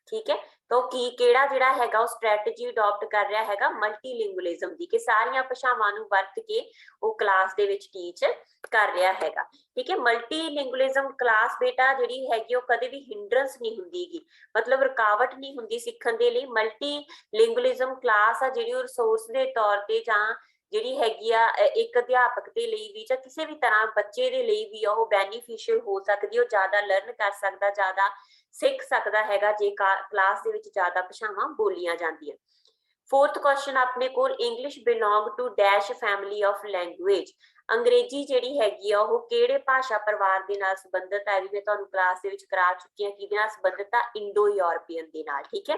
A: ਠੀਕ ਹੈ, ਤਾਂ ਕੀ ਕਿਹੜਾ ਜਿਹੜਾ ਹੈਗਾ ਉਹ ਸਟ੍ਰੈਟਜੀ ਅਡਾਪਟ ਕਰ ਰਿਹਾ ਹੈਗਾ? ਮਲਟੀਲਿੰਗੁਅਲਿਜ਼ਮ ਦੀ, ਕਿ ਸਾਰੀਆਂ ਭਾਸ਼ਾਵਾਂ ਨੂੰ ਵਰਤ ਕੇ ਉਹ ਕਲਾਸ ਦੇ ਵਿੱਚ ਟੀਚ ਕਰ ਰਿਹਾ ਹੈਗਾ। ਠੀਕ ਹੈ, ਮਲਟੀਲਿੰਗੁਅਲਿਜ਼ਮ ਕਲਾਸ ਬੇਟਾ ਜਿਹੜੀ ਹੈਗੀ ਉਹ ਕਦੇ ਵੀ ਹਿੰਡਰੈਂਸ ਨਹੀਂ ਹੁੰਦੀਗੀ, ਮਤਲਬ ਰੁਕਾਵਟ ਨਹੀਂ ਹੁੰਦੀ ਸਿੱਖਣ ਦੇ ਲਈ। ਮਲਟੀਲਿੰਗੁਅਲਿਜ਼ਮ ਕਲਾਸ ਆ ਜਿਹੜੀ ਉਹ ਰਿਸੋਰਸ ਦੇ ਤੌਰ ਤੇ ਜਾਂ ਜਿਹੜੀ ਹੈਗੀ ਆ ਇੱਕ ਅਧਿਆਪਕ ਦੇ ਲਈ ਵੀ ਜਾਂ ਕਿਸੇ ਵੀ ਤਰ੍ਹਾਂ ਬੱਚੇ ਦੇ ਲਈ ਵੀ ਉਹ ਬੈਨੀਫੀਸ਼ੀਅਲ ਹੋ ਸਕਦੀ, ਉਹ ਜ਼ਿਆਦਾ ਲਰਨ ਕਰ ਸਕਦਾ, ਜ਼ਿਆਦਾ ਸਿੱਖ ਸਕਦਾ ਹੈਗਾ ਜੇ ਕਲਾਸ ਦੇ ਵਿੱਚ ਜ਼ਿਆਦਾ ਭਾਸ਼ਾਵਾਂ ਬੋਲੀਆਂ ਜਾਂਦੀਆਂ। 4th ਕੁਐਸਚਨ ਆਪਣੇ ਕੋਲ, English belong to dash family of language. ਅੰਗਰੇਜ਼ੀ ਜਿਹੜੀ ਹੈਗੀ ਆ ਉਹ ਕਿਹੜੇ ਭਾਸ਼ਾ ਪਰਿਵਾਰ ਦੇ ਨਾਲ ਸੰਬੰਧਿਤ ਹੈ? ਵੀ ਮੈਂ ਤੁਹਾਨੂੰ ਕਲਾਸ ਦੇ ਵਿੱਚ ਕਰਾ ਚੁੱਕੀ ਹਾਂ। ਕਿਹਦੇ ਨਾਲ ਸੰਬੰਧਿਤ ਆ? ਇੰਡੋ ਯੂਰਪੀਅਨ ਦੇ ਨਾਲ। ਠੀਕ ਹੈ,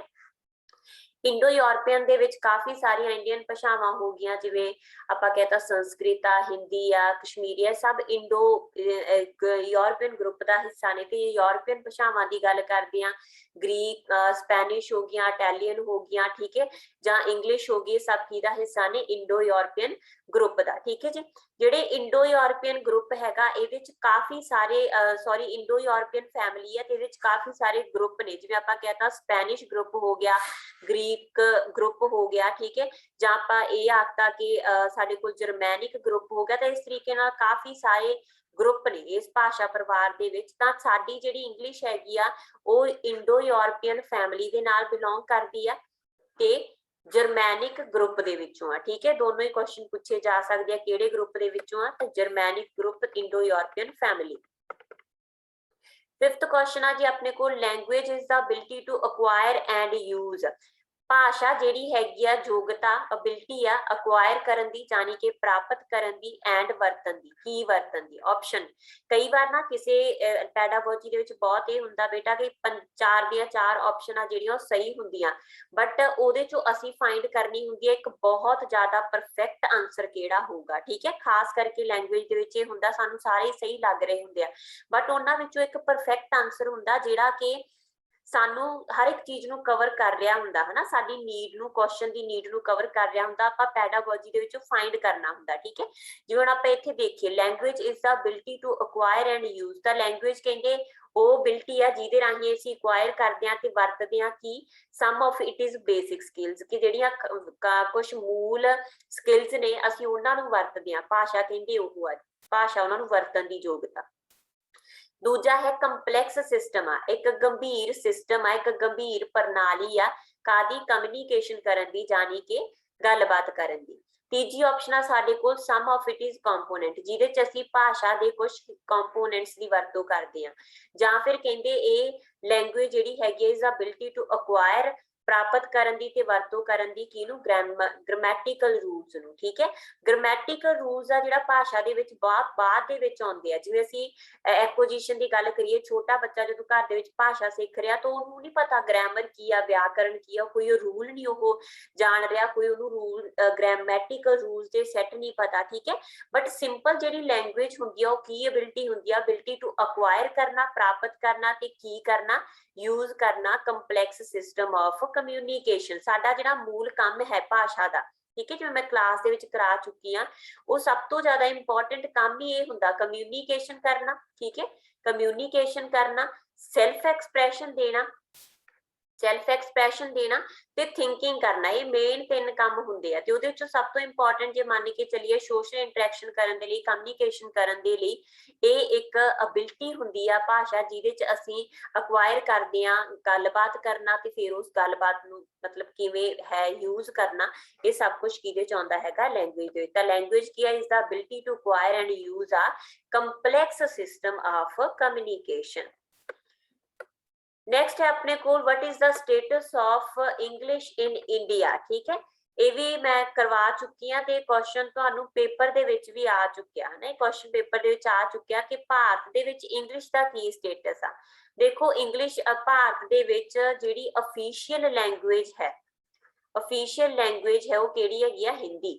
A: ਇੰਡੋ ਯੂਰਪੀਅਨ ਦੇ ਵਿੱਚ ਕਾਫੀ ਸਾਰੀਆਂ ਇੰਡੀਅਨ ਭਾਸ਼ਾਵਾਂ ਹੋ ਗਈਆਂ, ਜਿਵੇਂ ਆਪਾਂ ਕਹਿੰਦਾ ਸੰਸਕ੍ਰਿਤ ਆ, ਹਿੰਦੀ ਆ, ਕਸ਼ਮੀਰੀ ਆ, ਸਭ ਇੰਡੋ ਯੂਰਪੀਅਨ ਗਰੁੱਪ ਦਾ ਹਿੱਸਾ ਨੇ। ਤੇ ਯੂਰਪੀਅਨ ਭਾਸ਼ਾਵਾਂ ਦੀ ਗੱਲ ਕਰਦੇ ਆ, ਗ੍ਰੀਕ, ਸਪੈਨਿਸ਼ ਹੋ ਗਈਆਂ, ਇਟਾਲੀਅਨ ਹੋ ਗਈਆਂ, ਠੀਕ ਹੈ, ਜਾਂ ਇੰਗਲਿਸ਼ ਹੋ ਗਈ, ਸਭ ਕਿਹਦਾ ਹਿੱਸਾ ਨੇ? ਇੰਡੋ ਯੂਰਪੀਅਨ ਗਰੁੱਪ ਦਾ। ਠੀਕ ਹੈ ਜੀ, ਜਿਹੜੇ ਇੰਡੋ ਯੂਰਪੀਅਨ ਗਰੁੱਪ ਹੈਗਾ ਇਹਦੇ ਵਿੱਚ ਕਾਫੀ ਸਾਰੇ ਇੰਡੋ ਯੂਰਪੀਅਨ ਫੈਮਿਲੀ ਹੈ ਤੇ ਇਹਦੇ ਵਿੱਚ ਕਾਫੀ ਸਾਰੇ ਗਰੁੱਪ ਨੇ, ਜਿਵੇਂ ਆਪਾਂ ਕਹਿੰਦਾ ਸਪੈਨਿਸ਼ ਗਰੁੱਪ ਹੋ ਗਿਆ, ਗ੍ਰੀਕ ਗਰੁੱਪ ਹੋ ਗਿਆ। ਠੀਕ ਹੈ, ਜਾਂ ਆਪਾਂ ਇਹ ਆਖਤਾ ਕਿ ਸਾਡੇ ਕੋਲ ਜਰਮੈਨਿਕ ਗਰੁੱਪ ਹੋ ਗਿਆ। ਤਾਂ ਇਸ ਤਰੀਕੇ ਨਾਲ ਕਾਫੀ ਸਾਰੇ ਗਰੁੱਪ ਨੇ ਇਸ ਭਾਸ਼ਾ ਪਰਿਵਾਰ ਦੇ ਵਿੱਚ। ਤਾਂ ਸਾਡੀ ਜਿਹੜੀ ਇੰਗਲਿਸ਼ ਹੈਗੀ ਆ ਉਹ ਇੰਡੋ ਯੂਰਪੀਅਨ ਫੈਮਿਲੀ ਦੇ ਨਾਲ ਬਿਲੋਂਗ ਕਰਦੀ ਆ ਤੇ ਜਰਮੈਨਿਕ ਗਰੁੱਪ ਦੇ ਵਿੱਚੋਂ ਆ। ਠੀਕ ਹੈ, ਦੋਨੋਂ ਹੀ ਕੁਐਸਚਨ ਪੁੱਛੇ ਜਾ ਸਕਦੇ ਆ, ਕਿਹੜੇ ਗਰੁੱਪ ਦੇ ਵਿੱਚੋਂ ਆ? ਤਾਂ Germanic group, Indo European family. 5th question ਆ ਜੀ ਆਪਣੇ ਕੋਲ, language is the ability to acquire and use. ਭਾਸ਼ਾ ਜਿਹੜੀ ਹੈਗੀ ਆ ਯੋਗਤਾ, ਅਬਿਲਿਟੀ ਆ ਅਕਵਾਇਰ ਕਰਨ ਦੀ, ਜਾਨੀ ਕਿ ਪ੍ਰਾਪਤ ਕਰਨ ਦੀ, ਐਂਡ ਵਰਤਨ ਦੀ। ਕੀ ਵਰਤਨ ਦੀ? ਆਪਸ਼ਨ। ਕਈ ਵਾਰ ਨਾ ਕਿਸੇ ਪੈਡਾਗੋਜੀ ਦੇ ਵਿੱਚ ਬਹੁਤ ਇਹ ਹੁੰਦਾ ਬੇਟਾ ਕਿ 4 ਦੀਆਂ 4 ਆਪਸ਼ਨਾਂ ਜਿਹੜੀਆਂ ਉਹ ਸਹੀ ਹੁੰਦੀਆਂ, ਬਟ ਉਹਦੇ ਚੋਂ ਅਸੀਂ ਫਾਈਂਡ ਕਰਨੀ ਹੁੰਦੀ ਹੈ ਇੱਕ ਬਹੁਤ ਜ਼ਿਆਦਾ ਪਰਫੈਕਟ ਆਨਸਰ ਕਿਹੜਾ ਹੋਊਗਾ। ਠੀਕ ਹੈ, ਖਾਸ ਕਰਕੇ ਲੈਂਗੁਏਜ ਦੇ ਵਿੱਚ ਇਹ ਹੁੰਦਾ, ਸਾਨੂੰ ਸਾਰੇ ਸਹੀ ਲੱਗ ਰਹੇ ਹੁੰਦੇ ਆ, ਬਟ ਉਹਨਾਂ ਵਿੱਚੋਂ ਇੱਕ ਪਰਫੈਕਟ ਆਨਸਰ ਹੁੰਦਾ ਜਿਹੜਾ ਕਿ ਸਾਨੂੰ ਹਰ ਇੱਕ ਚੀਜ਼ ਨੂੰ ਕਵਰ ਕਰ ਰਿਹਾ ਹੁੰਦਾ ਹੈ ਨਾ, ਸਾਡੀ ਨੀਡ ਨੂੰ, ਕੁਐਸਚਨ ਦੀ ਨੀਡ ਨੂੰ ਕਵਰ ਕਰ ਰਿਹਾ ਹੁੰਦਾ, ਆਪਾਂ ਪੈਡਾਗੋਜੀ ਦੇ ਵਿੱਚੋਂ ਫਾਈਂਡ ਕਰਨਾ ਹੁੰਦਾ। ਠੀਕ ਹੈ, ਜਿਵੇਂ ਹੁਣ ਆਪਾਂ ਇੱਥੇ ਦੇਖੀਏ, language is the ability to acquire and use. ਤਾਂ ਲੈਂਗੁਏਜ ਕਹਿੰਦੇ ਉਹ ਅਬਿਲਿਟੀ ਆ ਜਿਹਦੇ ਰਾਹੀਂ ਅਸੀਂ ਅਕਵਾਇਰ ਕਰਦੇ ਹਾਂ ਤੇ ਵਰਤਦੇ ਹਾਂ ਕੀ? Some of it is basic skills, ਕਿ ਜਿਹੜੀਆਂ ਕੁਝ ਮੂਲ ਸਕਿੱਲਸ ਨੇ ਅਸੀਂ ਉਹਨਾਂ ਨੂੰ ਵਰਤਦੇ ਹਾਂ। ਭਾਸ਼ਾ ਕਹਿੰਦੇ ਉਹ ਆ, ਭਾਸ਼ਾ ਉਹਨਾਂ ਨੂੰ ਵਰਤਣ ਦੀ ਯੋਗਤਾ। ਦੂਜਾ ਹੈ ਕੰਪਲੈਕਸ ਸਿਸਟਮ ਆ, ਇੱਕ ਗੰਭੀਰ ਸਿਸਟਮ ਆ, ਇੱਕ ਗੰਭੀਰ ਪ੍ਰਣਾਲੀ ਆ, ਕਾਦੀ? ਕਮਿਊਨੀਕੇਸ਼ਨ ਕਰਨ ਦੀ, ਜਾਨੀ ਕਿ ਗੱਲਬਾਤ ਕਰਨ ਦੀ। ਤੀਜੀ ਆਪਸ਼ਨ ਆ ਸਾਡੇ ਕੋਲ ਸਮ ਆਫ ਇਟ ਇਜ਼ ਕੰਪੋਨੈਂਟ, ਜਿਹਦੇ ਚ ਅਸੀਂ ਭਾਸ਼ਾ ਦੇ ਕੁਝ ਕੰਪੋਨੈਂਟਸ ਦੀ ਵਰਤੋਂ ਕਰਦੇ ਹਾਂ। ਜਾਂ ਫਿਰ ਕਹਿੰਦੇ ਇਹ ਲੈਂਗੁਏਜ ਜਿਹੜੀ ਹੈਗੀ ਇਜ਼ ਅਬਿਲਿਟੀ ਟੂ ਅਕਵਾਇਰ, ਪ੍ਰਾਪਤ ਕਰਨ ਦੀ ਤੇ ਵਰਤੋਂ ਕਰਨ ਦੀ, ਕਿਹਨੂੰ? ਗ੍ਰਾਮੈਟੀਕਲ ਰੂਲਸ ਨੂੰ। ਠੀਕ ਹੈ, ਗ੍ਰਾਮੈਟੀਕਲ ਰੂਲਸ ਆ ਜਿਹੜਾ ਭਾਸ਼ਾ ਦੇ ਵਿੱਚ ਬਾਅਦ ਦੇ ਵਿੱਚ ਆਉਂਦੇ ਆ। ਜਿਵੇਂ ਅਸੀਂ ਐਕੁਜੀਸ਼ਨ ਦੀ ਗੱਲ ਕਰੀਏ, ਛੋਟਾ ਬੱਚਾ ਜਦੋਂ ਘਰ ਦੇ ਵਿੱਚ ਭਾਸ਼ਾ ਸਿੱਖ ਰਿਹਾ ਤਾਂ ਉਹਨੂੰ ਨਹੀਂ ਪਤਾ ਗ੍ਰਾਮਰ ਕੀ ਆ, ਵਿਆਕਰਨ ਕੀ ਆ, ਕੋਈ ਰੂਲ ਨਹੀਂ ਉਹ ਜਾਣ ਰਿਹਾ, ਕੋਈ ਉਹਨੂੰ ਰੂਲ ਗ੍ਰਾਮੈਟੀਕਲ ਰੂਲਸ ਦੇ ਸੈੱਟ ਨਹੀਂ ਪਤਾ। ਠੀਕ ਹੈ, ਬਟ ਸਿੰਪਲ ਜਿਹੜੀ ਲੈਂਗੁਏਜ ਹੁੰਦੀ ਆ ਉਹ ਕੀ ਅਬਿਲਿਟੀ ਹੁੰਦੀ ਆ? ਅਬਿਲਿਟੀ ਟੂ ਅਕਵਾਇਰ ਕਰਨਾ, ਪ੍ਰਾਪਤ ਕਰਨਾ ਤੇ ਕੀ ਕਰਨਾ? ਯੂਜ਼ ਕਰਨਾ ਕੰਪਲੈਕਸ ਸਿਸਟਮ ਆਫ ਕਮਿਊਨੀਕੇਸ਼ਨ। ਸਾਡਾ ਜਿਹੜਾ ਮੂਲ ਕੰਮ ਹੈ ਭਾਸ਼ਾ ਦਾ, ਠੀਕ ਹੈ, ਜਿਵੇਂ ਮੈਂ ਕਲਾਸ ਦੇ ਵਿੱਚ ਕਰਾ ਚੁੱਕੀ ਹਾਂ, ਉਹ ਸਭ ਤੋਂ ਜ਼ਿਆਦਾ ਇੰਪੋਰਟੈਂਟ ਕੰਮ ਹੀ ਇਹ ਹੁੰਦਾ ਕਮਿਊਨੀਕੇਸ਼ਨ ਕਰਨਾ। ਠੀਕ ਹੈ, ਕਮਿਊਨੀਕੇਸ਼ਨ ਕਰਨਾ, ਸੈਲਫ ਐਕਸਪ੍ਰੈਸ਼ਨ ਦੇਣਾ, ਸੈਲਫ ਐਕਸਪ੍ਰੈਸ਼ਨ ਦੇਣਾ ਤੇ ਥਿੰਕਿੰਗ ਕਰਨਾ, ਇਹ ਮੇਨ 3 ਕੰਮ ਹੁੰਦੇ ਆ। ਤੇ ਉਹਦੇ ਵਿੱਚੋਂ ਸਭ ਤੋਂ ਇੰਪੋਰਟੈਂਟ ਜੇ ਮੰਨ ਕੇ ਚੱਲੀਏ ਸੋਸ਼ਲ ਇੰਟਰੈਕਸ਼ਨ ਕਰਨ ਦੇ ਲਈ, ਕਮਿਊਨੀਕੇਸ਼ਨ ਕਰਨ ਦੇ ਲਈ, ਇਹ ਇੱਕ ਅਬਿਲਿਟੀ ਹੁੰਦੀ ਆ ਭਾਸ਼ਾ ਜਿਹਦੇ ਚ ਅਸੀਂ ਅਕਵਾਇਰ ਕਰਦੇ ਆ ਗੱਲਬਾਤ ਕਰਨਾ ਤੇ ਫਿਰ ਉਸ ਗੱਲਬਾਤ ਨੂੰ ਮਤਲਬ ਕਿਵੇਂ ਹੈ ਯੂਜ਼ ਕਰਨਾ, ਇਹ ਸਭ ਕੁਝ ਕਿਹਦੇ ਚ ਆਉਂਦਾ ਹੈਗਾ, ਲੈਂਗੁਏਜ ਦੇ ਵਿੱਚ। ਤਾਂ ਲੈਂਗੁਏਜ ਕੀ ਹੈ, is the ability to acquire and use a complex system of communication. Next है अपने को what is the status of English in India. ठीक है, ਇਹ ਵੀ ਮੈਂ ਕਰਵਾ ਚੁੱਕੀ ਆ ਤੇ ਕੁਐਸਚਨ ਤੁਹਾਨੂੰ ਪੇਪਰ ਦੇ ਵਿੱਚ ਵੀ ਆ ਚੁੱਕਿਆ ਹੈ ਨਾ, ਕੁਐਸਚਨ ਪੇਪਰ ਦੇ ਵਿੱਚ ਆ ਚੁੱਕਿਆ ਕਿ ਭਾਰਤ ਦੇ ਵਿੱਚ ਇੰਗਲਿਸ਼ ਦਾ ਕੀ ਸਟੇਟਸ ਆ। ਦੇਖੋ ਇੰਗਲਿਸ਼ ਭਾਰਤ ਦੇ ਵਿੱਚ ਜਿਹੜੀ ਅਫੀਸ਼ੀਅਲ ਲੈਂਗੁਏਜ ਹੈ, ਅਫੀਸ਼ੀਅਲ ਲੈਂਗੁਏਜ ਹੈ ਉਹ ਕਿਹੜੀ ਹੈਗੀ ਆ, ਹਿੰਦੀ।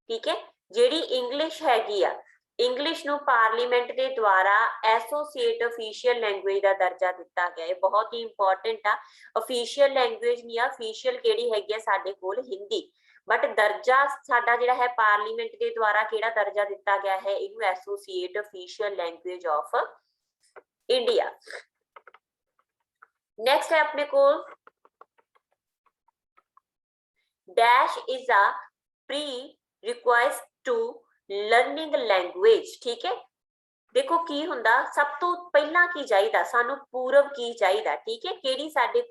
A: ਠੀਕ ਹੈ, ਜਿਹੜੀ ਇੰਗਲਿਸ਼ ਹੈਗੀ ਆ, ਇੰਗਲਿਸ਼ ਨੂੰ ਪਾਰਲੀਮੈਂਟ ਦੇ ਦੁਆਰਾ ਐਸੋਸੀਏਟ ਅਫੀਸ਼ੀਅਲ ਲੈਂਗੁਏਜ ਦਾ ਦਰਜਾ ਦਿੱਤਾ ਗਿਆ ਹੈ। ਬਹੁਤ ਹੀ ਇੰਪੋਰਟੈਂਟ ਆ, ਅਫੀਸ਼ੀਅਲ ਲੈਂਗੁਏਜ ਨਹੀਂ ਆ, ਅਫੀਸ਼ੀਅਲ ਕਿਹੜੀ ਹੈਗੀ ਆ ਸਾਡੇ ਕੋਲ, ਹਿੰਦੀ। ਬਟ ਦਰਜਾ ਸਾਡਾ ਜਿਹੜਾ ਹੈ ਪਾਰਲੀਮੈਂਟ ਦੇ ਦੁਆਰਾ ਕਿਹੜਾ ਦਰਜਾ ਦਿੱਤਾ ਗਿਆ ਹੈ, ਇਹਨੂੰ associate official language of India. Next ਹੈ ਆਪਣੇ ਕੋਲ dash is a pre required to learning language. ਠੀਕ ਹੈ, ਦੇਖੋ ਕੀ ਹੁੰਦਾ, ਸਭ ਤੋਂ ਪਹਿਲਾਂ ਕੀ ਚਾਹੀਦਾ ਸਾਨੂੰ, ਪੂਰਵ ਕੀ ਚਾਹੀਦਾ। ਠੀਕ ਹੈ, ਕਿਹੜੀ ਸਾਡੇ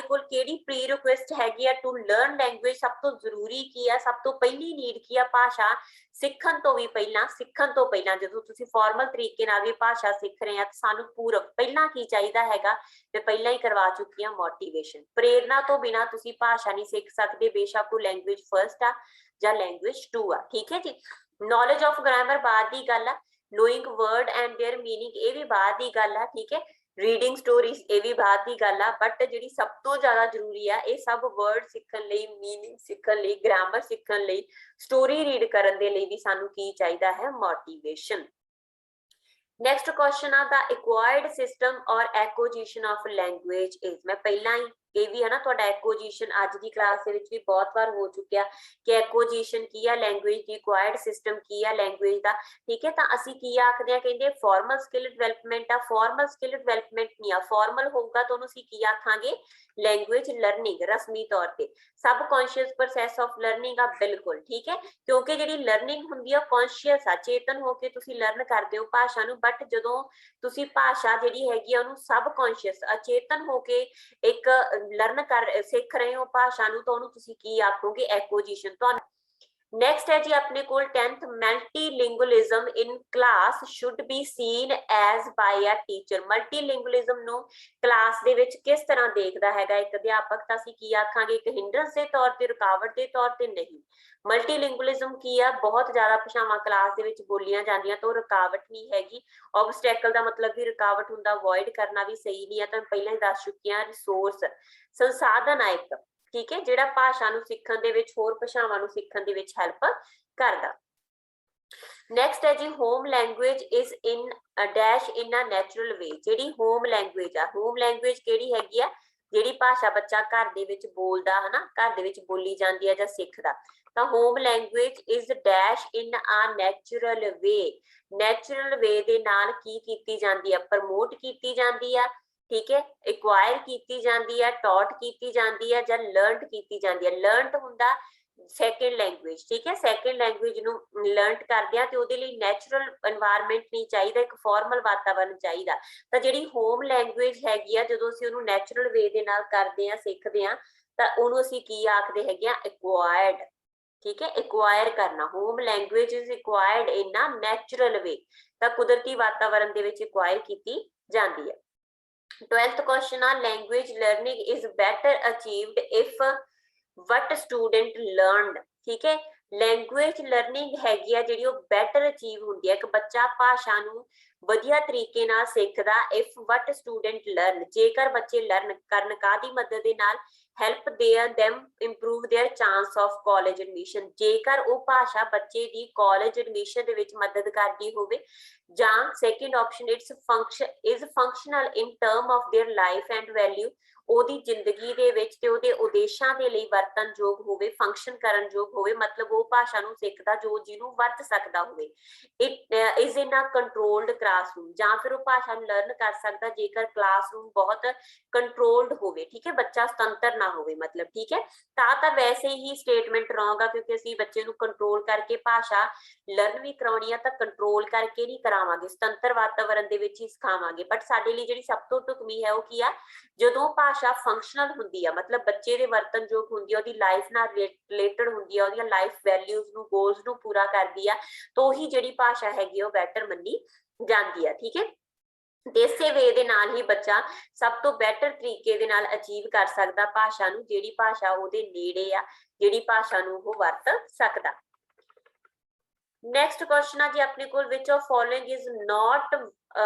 A: ਕੋਲ ਕਿਹੜੀ ਪ੍ਰੀ ਰਿਕੁਐਸਟ ਹੈਗੀ ਆ ਟੂ ਲਰਨ ਲੈਂਗੁਏਜ, ਸਭ ਤੋਂ ਜ਼ਰੂਰੀ ਕੀ ਆ, ਸਭ ਤੋਂ ਪਹਿਲੀ ਨੀਡ ਕੀ ਆ, ਭਾਸ਼ਾ ਸਿੱਖਣ ਤੋਂ ਪਹਿਲਾਂ ਜਦੋਂ ਤੁਸੀਂ ਫਾਰਮਲ ਤਰੀਕੇ ਨਾਲ ਵੀ ਭਾਸ਼ਾ ਸਿੱਖ ਰਹੇ ਆ ਤਾਂ ਸਾਨੂੰ ਪੂਰਵ ਪਹਿਲਾਂ ਕੀ ਚਾਹੀਦਾ ਹੈਗਾ, ਤੇ ਪਹਿਲਾਂ ਹੀ ਕਰਵਾ ਚੁੱਕੀ ਆ, ਮੋਟੀਵੇਸ਼ਨ। ਪ੍ਰੇਰਨਾ ਤੋਂ ਬਿਨਾਂ ਤੁਸੀਂ ਭਾਸ਼ਾ ਨਹੀਂ ਸਿੱਖ ਸਕਦੇ, ਬੇਸ਼ੱਕ ਉਹ ਲੈਂਗੁਏਜ ਫਰਸਟ ਆ ਜਾਂ ਲੈਂਗੁਏਜ 2 ਆ। ਠੀਕ ਹੈ ਜੀ, ਨੌਲੇਜ ਆਫ ਗ੍ਰਾਮਰ ਬਾਅਦ ਦੀ ਗੱਲ ਆ, knowing word and their meaning ਇਹ ਵੀ ਬਾਅਦ ਦੀ ਗੱਲ ਆ। ਠੀਕ ਹੈ, ਰੀਡਿੰਗ ਸਟੋਰੀਜ਼ ਇਹ ਵੀ ਬਾਅਦ ਦੀ ਗੱਲ ਆ, ਬਟ ਜਿਹੜੀ ਸਭ ਤੋਂ ਜ਼ਿਆਦਾ ਜ਼ਰੂਰੀ ਆ, ਇਹ ਸਭ ਵਰਡ ਸਿੱਖਣ ਲਈ, ਮੀਨਿੰਗ ਸਿੱਖਣ ਲਈ, ਗ੍ਰਾਮਰ ਸਿੱਖਣ ਲਈ, ਸਟੋਰੀ ਰੀਡ ਕਰਨ ਦੇ ਲਈ ਵੀ ਸਾਨੂੰ ਕੀ ਚਾਹੀਦਾ ਹੈ, ਮੋਟੀਵੇਸ਼ਨ। ਨੈਕਸਟ ਕੁਐਸਚਨ ਆ ਦਾ ਐਕਵਾਇਰਡ ਸਿਸਟਮ ਔਰ ਐਕੁਜੀਸ਼ਨ ਆਫ ਲੈਂਗੁਏਜ ਇਜ਼। ਮੈਂ ਪਹਿਲਾਂ ਹੀ ਇਹ ਵੀ ਹੈ ਨਾ ਤੁਹਾਡਾ ਐਕੁਜੀਸ਼ਨ ਅੱਜ ਦੀ ਕਲਾਸ ਦੇ ਵਿੱਚ ਵੀ ਬਹੁਤ ਵਾਰ ਹੋ ਚੁੱਕਿਆ ਕਿ ਐਕੁਜੀਸ਼ਨ ਕੀ ਆ, ਲੈਂਗੁਏਜ ਦੀ ਐਕਵਾਇਰਡ ਸਿਸਟਮ ਕੀ ਆ ਲੈਂਗੁਏਜ ਦਾ। ਠੀਕ ਹੈ, ਤਾਂ ਅਸੀਂ ਕੀ ਆਖਦੇ ਆ, ਕਹਿੰਦੇ ਫਾਰਮਲ ਸਕਿੱਲ ਡਿਵੈਲਪਮੈਂਟ ਆ। ਫਾਰਮਲ ਸਕਿੱਲ ਡਿਵੈਲਪਮੈਂਟ ਨਹੀਂ ਆ, ਫਾਰਮਲ ਹੋਊਗਾ ਤਾਂ ਉਹਨੂੰ ਅਸੀਂ ਕੀ ਆਖਾਂਗੇ, ਲੈਂਗੁਏਜ ਲਰਨਿੰਗ, ਰਸਮੀ ਤੌਰ ਤੇ। ਸਬ ਕੌਨਸ਼ੀਅਸ ਪ੍ਰੋਸੈਸ ਆਫ ਲਰਨਿੰਗ ਆ, ਬਿਲਕੁਲ ਠੀਕ ਹੈ, ਕਿਉਂਕਿ ਜਿਹੜੀ ਲਰਨਿੰਗ ਹੁੰਦੀ ਆ ਕੌਨਸ਼ੀਅਸ ਆ, ਚੇਤਨ ਹੋ ਕੇ ਤੁਸੀਂ ਲਰਨ ਕਰਦੇ ਹੋ ਭਾਸ਼ਾ ਨੂੰ, ਬਟ ਜਦੋਂ ਤੁਸੀਂ ਭਾਸ਼ਾ ਜਿਹੜੀ ਹੈਗੀ ਆ ਉਹਨੂੰ ਸਬ ਕੌਨਸ਼ੀਅਸ, ਅਚੇਤਨ ਹੋ ਕੇ ਇੱਕ ਲਰਨ ਸਿੱਖ ਰਹੇ ਹੋ ਭਾਸ਼ਾ ਨੂੰ, ਤਾਂ ਉਹਨੂੰ ਤੁਸੀਂ ਕੀ ਆਖੋਗੇ, ਐਕੁਜੀਸ਼ਨ। ਤੁਹਾਨੂੰ ਨੈਕਸਟ ਹੈ ਜੀ ਆਪਣੇ ਕੋਲ 10th multilingualism in class should be seen as by a teacher. Multilingualism ਨੂੰ ਕਲਾਸ ਦੇ ਵਿੱਚ ਕਿਸ ਤਰ੍ਹਾਂ ਦੇਖਦਾ ਹੈਗਾ ਇੱਕ ਅਧਿਆਪਕ, ਤਾਂ ਅਸੀਂ ਕੀ ਆਖਾਂਗੇ, ਇੱਕ ਹਿੰਡਰੈਂਸ ਦੇ ਤੌਰ ਤੇ, ਰੁਕਾਵਟ ਦੇ ਤੌਰ ਤੇ ਨਹੀਂ। ਮਲਟੀਲਿੰਗੁਅਲਿਜ਼ਮ ਕੀ ਆ, ਬਹੁਤ ਜ਼ਿਆਦਾ ਭਾਸ਼ਾਵਾਂ ਕਲਾਸ ਦੇ ਵਿੱਚ ਬੋਲੀਆਂ ਜਾਂਦੀਆਂ ਤਾਂ ਉਹ ਰੁਕਾਵਟ ਨਹੀਂ ਹੈਗੀ। ਆਬਸਟੈਕਲ ਦਾ ਮਤਲਬ ਵੀ ਰੁਕਾਵਟ ਹੁੰਦਾ, ਅਵੋਇਡ ਕਰਨਾ ਵੀ ਸਹੀ ਨਹੀਂ ਆ, ਤਾਂ ਪਹਿਲਾਂ ਹੀ ਦੱਸ ਚੁੱਕੀ ਹਾਂ, ਰਿਸੋਰਸ ਸੰਸਾਧਨ ਆ ਇੱਕ। ਠੀਕ ਹੈ, ਜਿਹੜਾ ਭਾਸ਼ਾ ਨੂੰ ਸਿੱਖਣ ਦੇ ਵਿੱਚ, ਹੋਰ ਭਾਸ਼ਾਵਾਂ ਨੂੰ ਸਿੱਖਣ ਦੇ ਵਿੱਚ ਹੈਲਪ ਕਰਦਾ। ਨੈਕਸਟ ਹੈ ਜੀ home language is in dash in a natural way. ਜਿਹੜੀ ਹੋਮ ਲੈਂਗੁਏਜ ਆ, ਹੋਮ ਲੈਂਗੁਏਜ ਕਿਹੜੀ ਹੈਗੀ ਆ, ਜਿਹੜੀ ਭਾਸ਼ਾ ਬੱਚਾ ਘਰ ਦੇ ਵਿੱਚ ਬੋਲਦਾ ਹੈ ਨਾ, ਘਰ ਦੇ ਵਿੱਚ ਬੋਲੀ ਜਾਂਦੀ ਹੈ ਜਾਂ ਸਿੱਖਦਾ, ਤਾਂ home language is dash in a natural way. Natural way ਦੇ ਨਾਲ ਕੀ ਕੀਤੀ ਜਾਂਦੀ ਆ, ਪ੍ਰਮੋਟ ਕੀਤੀ ਜਾਂਦੀ ਆ। ਠੀਕ ਹੈ, ਐਕਵਾਇਰ ਕੀਤੀ ਜਾਂਦੀ ਹੈ, ਟੌਟ ਕੀਤੀ ਜਾਂਦੀ ਹੈ ਜਾਂ ਲਰਨਡ ਕੀਤੀ ਜਾਂਦੀ ਹੈ। ਲਰਨਡ ਹੁੰਦਾ ਸੈਕੰਡ ਲੈਂਗੁਏਜ। ਠੀਕ ਹੈ, ਸੈਕੰਡ ਲੈਂਗੁਏਜ ਨੂੰ ਲਰਨਡ ਕਰਦੇ ਆ ਤੇ ਉਹਦੇ ਲਈ ਨੈਚੁਰਲ এনवायरमेंट ਨਹੀਂ ਚਾਹੀਦਾ, ਇੱਕ ਫਾਰਮਲ ਵਾਤਾਵਰਨ ਚਾਹੀਦਾ। ਤਾਂ ਜਿਹੜੀ ਹੋਮ ਲੈਂਗੁਏਜ ਹੈਗੀ ਆ, ਜਦੋਂ ਅਸੀਂ ਉਹਨੂੰ ਨੈਚੁਰਲ ਵੇ ਦੇ ਨਾਲ ਕਰਦੇ ਆ, ਸਿੱਖਦੇ ਆ, ਤਾਂ ਉਹਨੂੰ ਅਸੀਂ ਕੀ ਆਖਦੇ ਹੈਗੇ ਆ, ਐਕਵਾਇਰਡ। ਠੀਕ ਹੈ, ਐਕਵਾਇਰ ਕਰਨਾ, home language is acquired in a natural way, ਤਾਂ ਕੁਦਰਤੀ ਵਾਤਾਵਰਨ ਦੇ ਵਿੱਚ ਐਕਵਾਇਰ ਕੀਤੀ ਜਾਂਦੀ ਹੈ। 12th question ਆ language learning is better achieved if what student learned। ਠੀਕ ਹੈ, ਲੈਂਗੁਏਜ ਲਰਨਿੰਗ ਹੈਗੀ ਆ ਜਿਹੜੀ ਉਹ ਬੈਟਰ ਅਚੀਵ ਹੁੰਦੀ ਹੈ, ਇੱਕ ਬੱਚਾ ਭਾਸ਼ਾ ਨੂੰ ਵਧੀਆ ਤਰੀਕੇ ਨਾਲ ਸਿੱਖਦਾ ਇਫ ਵਟ ਸਟੂਡੈਂਟ ਲਰਨ, ਜੇਕਰ ਬੱਚੇ ਲਰਨ ਕਰਨ ਕਾਹਦੀ ਮਦਦ ਦੇ ਨਾਲ, help them improve their chance of college admission। ਜੇਕਰ ਉਹ ਭਾਸ਼ਾ ਬੱਚੇ ਦੀ ਕਾਲਜ ਐਡਮਿਸ਼ਨ ਦੇ ਵਿੱਚ ਮਦਦ ਕਰਦੀ ਹੋਵੇ, ਜਾਂ second option it's function is functional in term of their life and value, ਉਹਦੀ ਜ਼ਿੰਦਗੀ ਦੇ ਵਿੱਚ ਤੇ ਉਹਦੇ ਉਦੇਸ਼ਾਂ ਦੇ ਲਈ ਵਰਤਨਯੋਗ ਹੋਵੇ, ਫੰਕਸ਼ਨ ਕਰਨਯੋਗ ਹੋਵੇ, ਮਤਲਬ ਉਹ ਭਾਸ਼ਾ ਨੂੰ ਸਿੱਖਦਾ ਜੋ ਜਿਹਨੂੰ ਵਰਤ ਸਕਦਾ ਹੋਵੇ। It is in a controlled classroom, ਜਾਂ ਫਿਰ ਉਹ ਭਾਸ਼ਾ ਨੂੰ ਲਰਨ ਕਰ ਸਕਦਾ ਜੇਕਰ ਕਲਾਸਰੂਮ ਬਹੁਤ ਕੰਟਰੋਲਡ ਹੋਵੇ, ਠੀਕ ਹੈ, ਬੱਚਾ ਸੁਤੰਤਰ ਨਾ ਹੋਵੇ ਮਤਲਬ, ਠੀਕ ਹੈ। ਤਾਂ ਵੈਸੇ ਹੀ ਸਟੇਟਮੈਂਟ ਰੋਂਗ ਆ, ਕਿਉਂਕਿ ਅਸੀਂ ਬੱਚੇ ਨੂੰ ਕੰਟਰੋਲ ਕਰਕੇ ਭਾਸ਼ਾ ਲਰਨ ਵੀ ਕਰਾਉਣੀ ਆ ਤਾਂ ਕੰਟਰੋਲ ਕਰਕੇ ਨਹੀਂ ਕਰਾਵਾਂਗੇ, ਸੁਤੰਤਰ ਵਾਤਾਵਰਣ ਦੇ ਵਿੱਚ ਹੀ ਸਿਖਾਵਾਂਗੇ। ਬਟ ਸਾਡੇ ਲਈ ਜਿਹੜੀ ਸਭ ਤੋਂ ਢੁਕਵੀਂ ਹੈ ਉਹ ਕੀ ਆ, ਜਦੋਂ ਭਾਸ਼ਾ ਫੰਕਸ਼ਨਲ ਹੁੰਦੀ ਆ, ਮਤਲਬ ਬੱਚੇ ਦੇ ਵਰਤਨਯੋਗ ਹੁੰਦੀ ਆ, ਉਹਦੀ ਲਾਈਫ ਨਾਲ ਰਿਲੇਟਡ ਹੁੰਦੀ ਆ, ਉਹਦੀਆਂ ਲਾਈਫ ਵੈਲਿਊਜ਼ ਨੂੰ, ਗੋਲਸ ਨੂੰ ਪੂਰਾ ਕਰਦੀ ਆ, ਤਾਂ ਉਹੀ ਜਿਹੜੀ ਭਾਸ਼ਾ ਹੈਗੀ ਉਹ ਬੈਟਰ ਮੰਨੀ ਜਾਂਦੀ ਆ, ਠੀਕ ਹੈ। ਇਸੇ ਵੇ ਦੇ ਨਾਲ ਹੀ ਬੱਚਾ ਸਭ ਤੋਂ ਬੈਟਰ ਤਰੀਕੇ ਦੇ ਨਾਲ ਅਚੀਵ ਕਰ ਸਕਦਾ ਭਾਸ਼ਾ ਨੂੰ, ਜਿਹੜੀ ਭਾਸ਼ਾ ਉਹਦੇ ਨੇੜੇ ਆ, ਜਿਹੜੀ ਭਾਸ਼ਾ ਨੂੰ ਉਹ ਵਰਤ ਸਕਦਾ। ਨੈਕਸਟ ਕੁਐਸਚਨ ਆ ਜੀ ਆਪਣੇ ਕੋਲ, which of following is not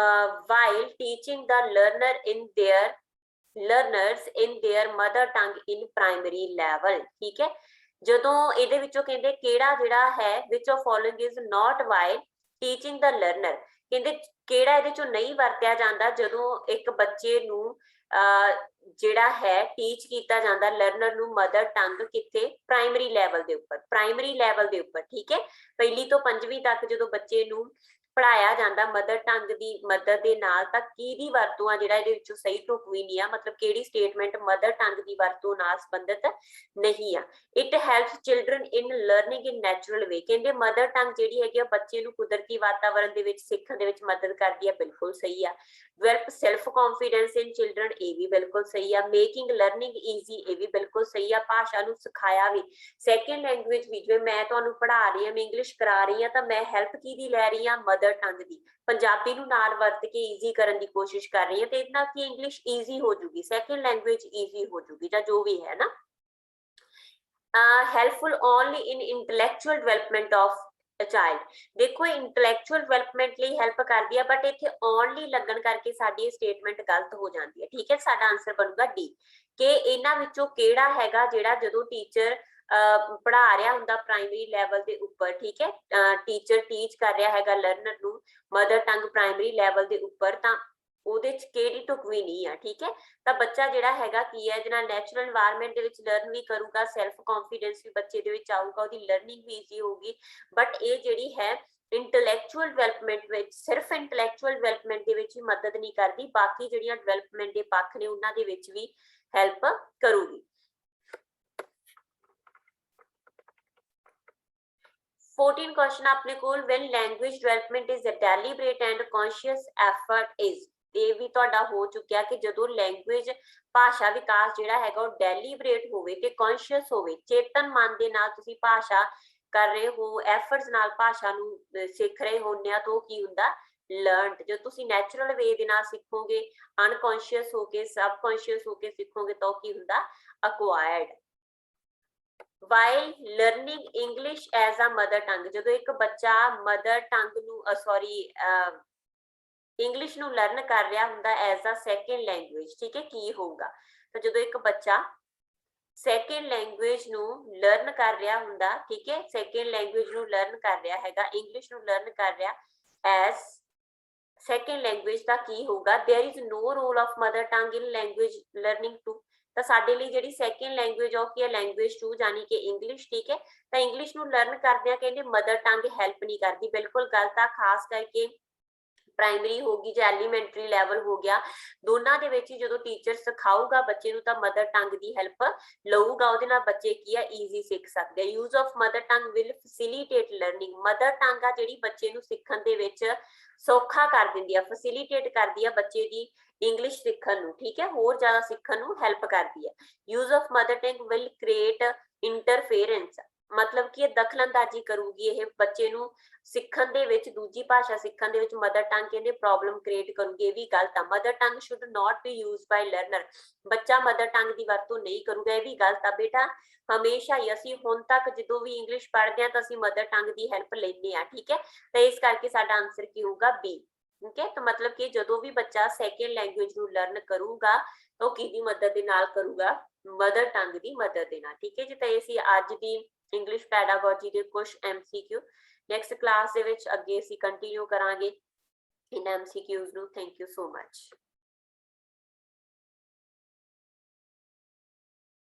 A: while teaching the learners in their mother tongue in primary level, ਠੀਕ ਹੈ। ਜਦੋਂ ਇਹਦੇ ਵਿੱਚੋਂ ਕਹਿੰਦੇ ਕਿਹੜਾ ਜਿਹੜਾ ਹੈ which of following is not while teaching the learner, ਕਹਿੰਦੇ ਕਿਹੜਾ ਇਹਦੇ ਚੋਂ ਨਹੀਂ ਵਰਤਿਆ ਜਾਂਦਾ ਜਦੋਂ ਇੱਕ ਬੱਚੇ ਨੂੰ ਜਿਹੜਾ ਹੈ ਟੀਚ ਕੀਤਾ ਜਾਂਦਾ ਲਰਨਰ ਨੂੰ ਮਦਰ ਟੰਗ, ਕਿੱਥੇ, ਪ੍ਰਾਇਮਰੀ ਲੈਵਲ ਦੇ ਉੱਪਰ, ਪ੍ਰਾਇਮਰੀ ਲੈਵਲ ਦੇ ਉੱਪਰ, ਠੀਕ ਹੈ। ਪਹਿਲੀ ਤੋਂ ਪੰਜਵੀਂ ਤੱਕ ਜਦੋਂ ਬੱਚੇ ਨੂੰ ਪੜਾਇਆ ਜਾਂਦਾ ਮਦਰ ਟੰਗ ਦੀ ਮਦਦ ਦੇ ਨਾਲ, ਤਾਂ ਕਿਹਦੀ ਵਰਤੋਂ ਆ ਜਿਹੜਾ ਇਹਦੇ ਵਿੱਚੋਂ ਸਹੀ ਢੁਕਵੀਂ ਨਹੀਂ ਆ, ਮਤਲਬ ਕਿਹੜੀ ਸਟੇਟਮੈਂਟ ਮਦਰ ਟੰਗ ਦੀ ਵਰਤੋਂ ਨਾਲ ਸੰਬੰਧਿਤ ਨਹੀਂ ਆ। It helps children in learning in natural way, ਕਹਿੰਦੇ ਮਦਰ ਟੰਗ ਜਿਹੜੀ ਹੈਗੀ ਆ ਬੱਚੇ ਨੂੰ ਕੁਦਰਤੀ ਵਾਤਾਵਰਣ ਦੇ ਵਿੱਚ ਸਿੱਖਣ ਦੇ ਵਿੱਚ ਮਦਦ ਕਰਦੀ ਆ, ਬਿਲਕੁਲ ਸਹੀ ਆ। ਡਿਵੈਲਪ ਸੈਲਫ ਕੌਨਫੀਡੈਂਸ ਇਨ ਚਿਲਡਰਨ, ਇਹ ਵੀ ਬਿਲਕੁਲ ਸਹੀ ਆ। ਮੇਕਿੰਗ ਲਰਨਿੰਗ ਈਜ਼ੀ, ਇਹ ਵੀ ਬਿਲਕੁਲ ਸਹੀ ਆ। ਭਾਸ਼ਾ ਨੂੰ ਸਿਖਾਇਆ ਵੀ, ਸੈਕੰਡ ਲੈਂਗੁਏਜ ਵੀ, ਜਿਵੇਂ ਮੈਂ ਤੁਹਾਨੂੰ ਪੜ੍ਹਾ ਰਹੀ ਹਾਂ, ਮੈਂ ਇੰਗਲਿਸ਼ ਕਰਾ ਰਹੀ ਹਾਂ, ਤਾਂ ਮੈਂ ਹੈਲਪ ਕਿਹਦੀ ਲੈ ਰਹੀ ਹਾਂ, ਮਦਰ ਟੰਗ ਦੀ, ਪੰਜਾਬੀ ਨੂੰ ਨਾਲ ਵਰਤ ਕੇ ਈਜ਼ੀ ਕਰਨ ਦੀ ਕੋਸ਼ਿਸ਼ ਕਰ ਰਹੀ ਹਾਂ, ਤੇ ਇਹਦੇ ਨਾਲ ਕੀ ਇੰਗਲਿਸ਼ ਈਜ਼ੀ ਹੋ ਜੂਗੀ, ਸੈਕੰਡ ਲੈਂਗੁਏਜ ਈਜ਼ੀ ਹੋ ਜੂਗੀ, ਜਾਂ ਜੋ ਵੀ ਹੈ ਨਾ। Helpful only in intellectual development of a child, ਦੇਖੋ ਇੰਟੈਲੈਕਚੁਅਲ ਡਿਵੈਲਪਮੈਂਟ ਲਈ ਹੈਲਪ ਕਰਦੀ ਆ, ਬਟ ਇੱਥੇ ਓਨਲੀ ਲੱਗਣ ਕਰਕੇ ਸਾਡੀ ਇਹ ਸਟੇਟਮੈਂਟ ਗਲਤ ਹੋ ਜਾਂਦੀ ਹੈ, ਠੀਕ ਹੈ। ਸਾਡਾ ਆਨਸਰ ਬਣੂਗਾ ਡੀ, ਕਿ ਇਹਨਾਂ ਵਿੱਚੋਂ ਕਿਹੜਾ ਹੈਗਾ ਜਿਹੜਾ ਜਦੋਂ ਟੀਚਰ ਪੜ੍ਹਾ ਰਿਹਾ ਹੁੰਦਾ ਪ੍ਰਾਇਮਰੀ ਲੈਵਲ ਦੇ ਉੱਪਰ, ਠੀਕ ਹੈ, ਟੀਚਰ ਟੀਚ ਕਰ ਰਿਹਾ ਹੈਗਾ ਲਰਨਰ ਨੂੰ ਮਦਰ ਟੰਗ ਪ੍ਰਾਇਮਰੀ ਲੈਵਲ ਦੇ ਉੱਪਰ, ਤਾਂ ਉਹਦੇ ਚ ਕਿਹੜੀ ਢੁਕਵੀਂ ਨਹੀਂ ਆ, ਠੀਕ ਹੈ। ਤਾਂ ਬੱਚਾ ਜਿਹੜਾ ਹੈਗਾ ਕੀ ਹੈ, ਇਹਦੇ ਨਾਲ ਨੈਚੁਰਲ এনवायरमेंट ਦੇ ਵਿੱਚ ਲਰਨ ਵੀ ਕਰੂਗਾ, ਸੈਲਫ ਕੌਨਫੀਡੈਂਸ ਵੀ ਬੱਚੇ ਦੇ ਵਿੱਚ ਆਊਗਾ, ਉਹਦੀ ਲਰਨਿੰਗ ਵੀ ਈਜ਼ੀ ਹੋਊਗੀ। ਬਟ ਇਹ ਜਿਹੜੀ ਹੈ ਇੰਟੈਲੈਕਚੁਅਲ ਡਿਵੈਲਪਮੈਂਟ ਵਿੱਚ, ਸਿਰਫ ਇੰਟੈਲੈਕਚੁਅਲ ਡਿਵੈਲਪਮੈਂਟ ਦੇ ਵਿੱਚ ਹੀ ਮਦਦ ਨਹੀਂ ਕਰਦੀ, ਬਾਕੀ ਜਿਹੜੀਆਂ ਡਿਵੈਲਪਮੈਂਟ ਦੇ ਪੱਖ ਨੇ ਉਹਨਾਂ ਦੇ ਵਿੱਚ ਵੀ ਹੈਲਪ ਕਰੂਗੀ। 14 क्वेश्चन अपने कोल, when language development is a deliberate and conscious effort is, ਇਹ ਵੀ ਤੁਹਾਡਾ ਹੋ ਚੁੱਕਿਆ ਕਿ ਜਦੋਂ ਲੈਂਗੁਏਜ ਭਾਸ਼ਾ ਵਿਕਾਸ ਜਿਹੜਾ ਹੈਗਾ ਉਹ ਡੈਲੀਬਰੇਟ ਹੋਵੇ ਤੇ ਕੌਨਸ਼ੀਅਸ ਹੋਵੇ, ਚੇਤਨ ਮਨ ਦੇ ਨਾਲ ਤੁਸੀਂ ਭਾਸ਼ਾ ਕਰ ਰਹੇ ਹੋ, ਐਫਰਟਸ ਨਾਲ ਭਾਸ਼ਾ ਨੂੰ ਸਿੱਖ ਰਹੇ ਹੁੰਦੇ ਆ, ਤਾਂ ਕੀ ਹੁੰਦਾ, ਲਰਨਡ। ਜਦੋਂ ਤੁਸੀਂ ਨੈਚੁਰਲ ਵੇ ਦੇ ਨਾਲ ਸਿੱਖੋਗੇ, ਅਨਕੌਨਸ਼ੀਅਸ ਹੋ ਕੇ, ਸਬਕੌਨਸ਼ੀਅਸ ਹੋ ਕੇ ਸਿੱਖੋਗੇ, ਤਾਂ ਕੀ ਹੁੰਦਾ, ਅਕਵਾਇਰਡ। while learning English as a mother tongue, ਜਦੋਂ ਇੱਕ ਬੱਚਾ ਮਦਰ ਟੰਗ ਨੂੰ ਇੰਗਲਿਸ਼ ਨੂੰ ਲਰਨ ਕਰ ਰਿਹਾ ਹੁੰਦਾ ਐਜ਼ ਅ ਸੈਕੰਡ ਲੈਂਗੁਏਜ, ਠੀਕ ਹੈ, ਕੀ ਹੋਊਗਾ। ਤਾਂ ਜਦੋਂ ਇੱਕ ਬੱਚਾ ਸੈਕੰਡ ਲੈਂਗੁਏਜ ਨੂੰ ਲਰਨ ਕਰ ਰਿਹਾ ਹੁੰਦਾ, ਠੀਕ ਹੈ, ਸੈਕੰਡ ਲੈਂਗੁਏਜ ਨੂੰ ਲਰਨ ਕਰ ਰਿਹਾ ਹੈਗਾ, ਇੰਗਲਿਸ਼ ਨੂੰ ਲਰਨ ਕਰ ਰਿਹਾ ਐਜ਼ ਸੈਕੰਡ ਲੈਂਗੁਏਜ, ਦਾ ਕੀ ਹੋਊਗਾ, there is no role of mother tongue in language learning too, ਤਾਂ ਸਾਡੇ ਲਈ ਜਿਹੜੀ ਸੈਕੰਡ ਲੈਂਗੁਏਜ ਉਹ ਕੀ ਹੈ, ਲੈਂਗੁਏਜ 2 ਯਾਨੀ ਕਿ ਇੰਗਲਿਸ਼, ਠੀਕ ਹੈ। ਤਾਂ ਇੰਗਲਿਸ਼ ਨੂੰ ਲਰਨ ਕਰਦਿਆਂ ਕਹਿੰਦੇ ਮਦਰ ਟੰਗ ਹੈਲਪ ਨਹੀਂ ਕਰਦੀ, ਬਿਲਕੁਲ ਗਲਤ ਆ। ਖਾਸ ਕਰਕੇ ਪ੍ਰਾਇਮਰੀ ਹੋ ਗਈ ਜਾਂ ਐਲੀਮੈਂਟਰੀ ਲੈਵਲ ਹੋ ਗਿਆ, ਦੋਨਾਂ ਦੇ ਵਿੱਚ ਹੀ ਜਦੋਂ ਟੀਚਰ ਸਿਖਾਊਗਾ ਬੱਚੇ ਨੂੰ ਤਾਂ ਮਦਰ ਟੰਗ ਦੀ ਹੈਲਪ ਲਊਗਾ, ਉਹਦੇ ਨਾਲ ਬੱਚੇ ਕੀ ਆ, ਈਜ਼ੀ ਸਿੱਖ ਸਕਦੇ ਆ। Use of mother tongue will facilitate learning, mother tongue ਆ ਜਿਹੜੀ ਬੱਚੇ ਨੂੰ ਸਿੱਖਣ ਦੇ ਵਿੱਚ ਸੌਖਾ ਕਰ ਦਿੰਦੀ ਆ, ਫੈਸਿਲਿਟੇਟ ਕਰਦੀ ਆ ਬੱਚੇ ਦੀ ਇੰਗਲਿਸ਼ ਸਿੱਖਣ ਨੂੰ, ਠੀਕ ਹੈ, ਹੋਰ ਜ਼ਿਆਦਾ ਸਿੱਖਣ ਨੂੰ ਹੈਲਪ ਕਰਦੀ ਹੈ। Use of mother tongue will create interference, ਮਤਲਬ ਕਿ ਇਹ ਦਖਲਅੰਦਾਜ਼ੀ ਕਰੂਗੀ, ਇਹ ਬੱਚੇ ਨੂੰ ਸਿੱਖਣ ਦੇ ਵਿੱਚ, ਦੂਜੀ ਭਾਸ਼ਾ ਸਿੱਖਣ ਦੇ ਵਿੱਚ ਮਦਰ ਟੰਗ ਕਹਿੰਦੇ ਪ੍ਰੋਬਲਮ ਕ੍ਰੀਏਟ ਕਰੂਗੀ, ਇਹ ਵੀ ਗਲਤ ਆ। Mother tongue should not be used by learner, ਬੱਚਾ ਮਦਰ ਟੰਗ ਦੀ ਵਰਤੋਂ ਨਹੀਂ ਕਰੂਗਾ, ਇਹ ਵੀ ਗਲਤ ਆ। ਬੇਟਾ ਹਮੇਸ਼ਾ ਹੀ ਅਸੀਂ ਹੁਣ ਤੱਕ ਜਦੋਂ ਵੀ ਇੰਗਲਿਸ਼ ਪੜ੍ਹਦੇ ਹਾਂ ਤਾਂ ਅਸੀਂ ਮਦਰ ਟੰਗ ਦੀ ਹੈਲਪ ਲੈਂਦੇ ਹਾਂ, ਠੀਕ ਹੈ। ਤਾਂ ਇਸ ਕਰਕੇ ਸਾਡਾ ਆਨਸਰ ਕੀ ਹੋਊਗਾ, ਬੀ, ਠੀਕ ਹੈ। ਤਾਂ ਮਤਲਬ ਕਿ ਜਦੋਂ ਵੀ ਬੱਚਾ ਸੈਕੰਡ ਲੈਂਗੁਏਜ ਨੂੰ ਲਰਨ ਕਰੂਗਾ ਤਾਂ ਉਹ ਕਿਹਦੀ ਮਦਦ ਦੇ ਨਾਲ ਕਰੂਗਾ, ਮਦਰ ਟੰਗ ਦੀ ਮਦਦ ਦੇ ਨਾਲ, ਠੀਕ ਹੈ ਜੀ। ਤਾਂ ਇਹ ਸੀ ਅੱਜ ਦੀ ਇੰਗਲਿਸ਼ ਪੈਡਾਗੋਜੀ ਦੇ ਕੁਝ MCQ। ਨੈਕਸਟ ਕਲਾਸ ਦੇ ਵਿੱਚ ਅੱਗੇ ਅਸੀਂ ਕੰਟੀਨਿਊ ਕਰਾਂਗੇ ਇਹਨਾਂ MCQs ਨੂੰ। Thank you so much.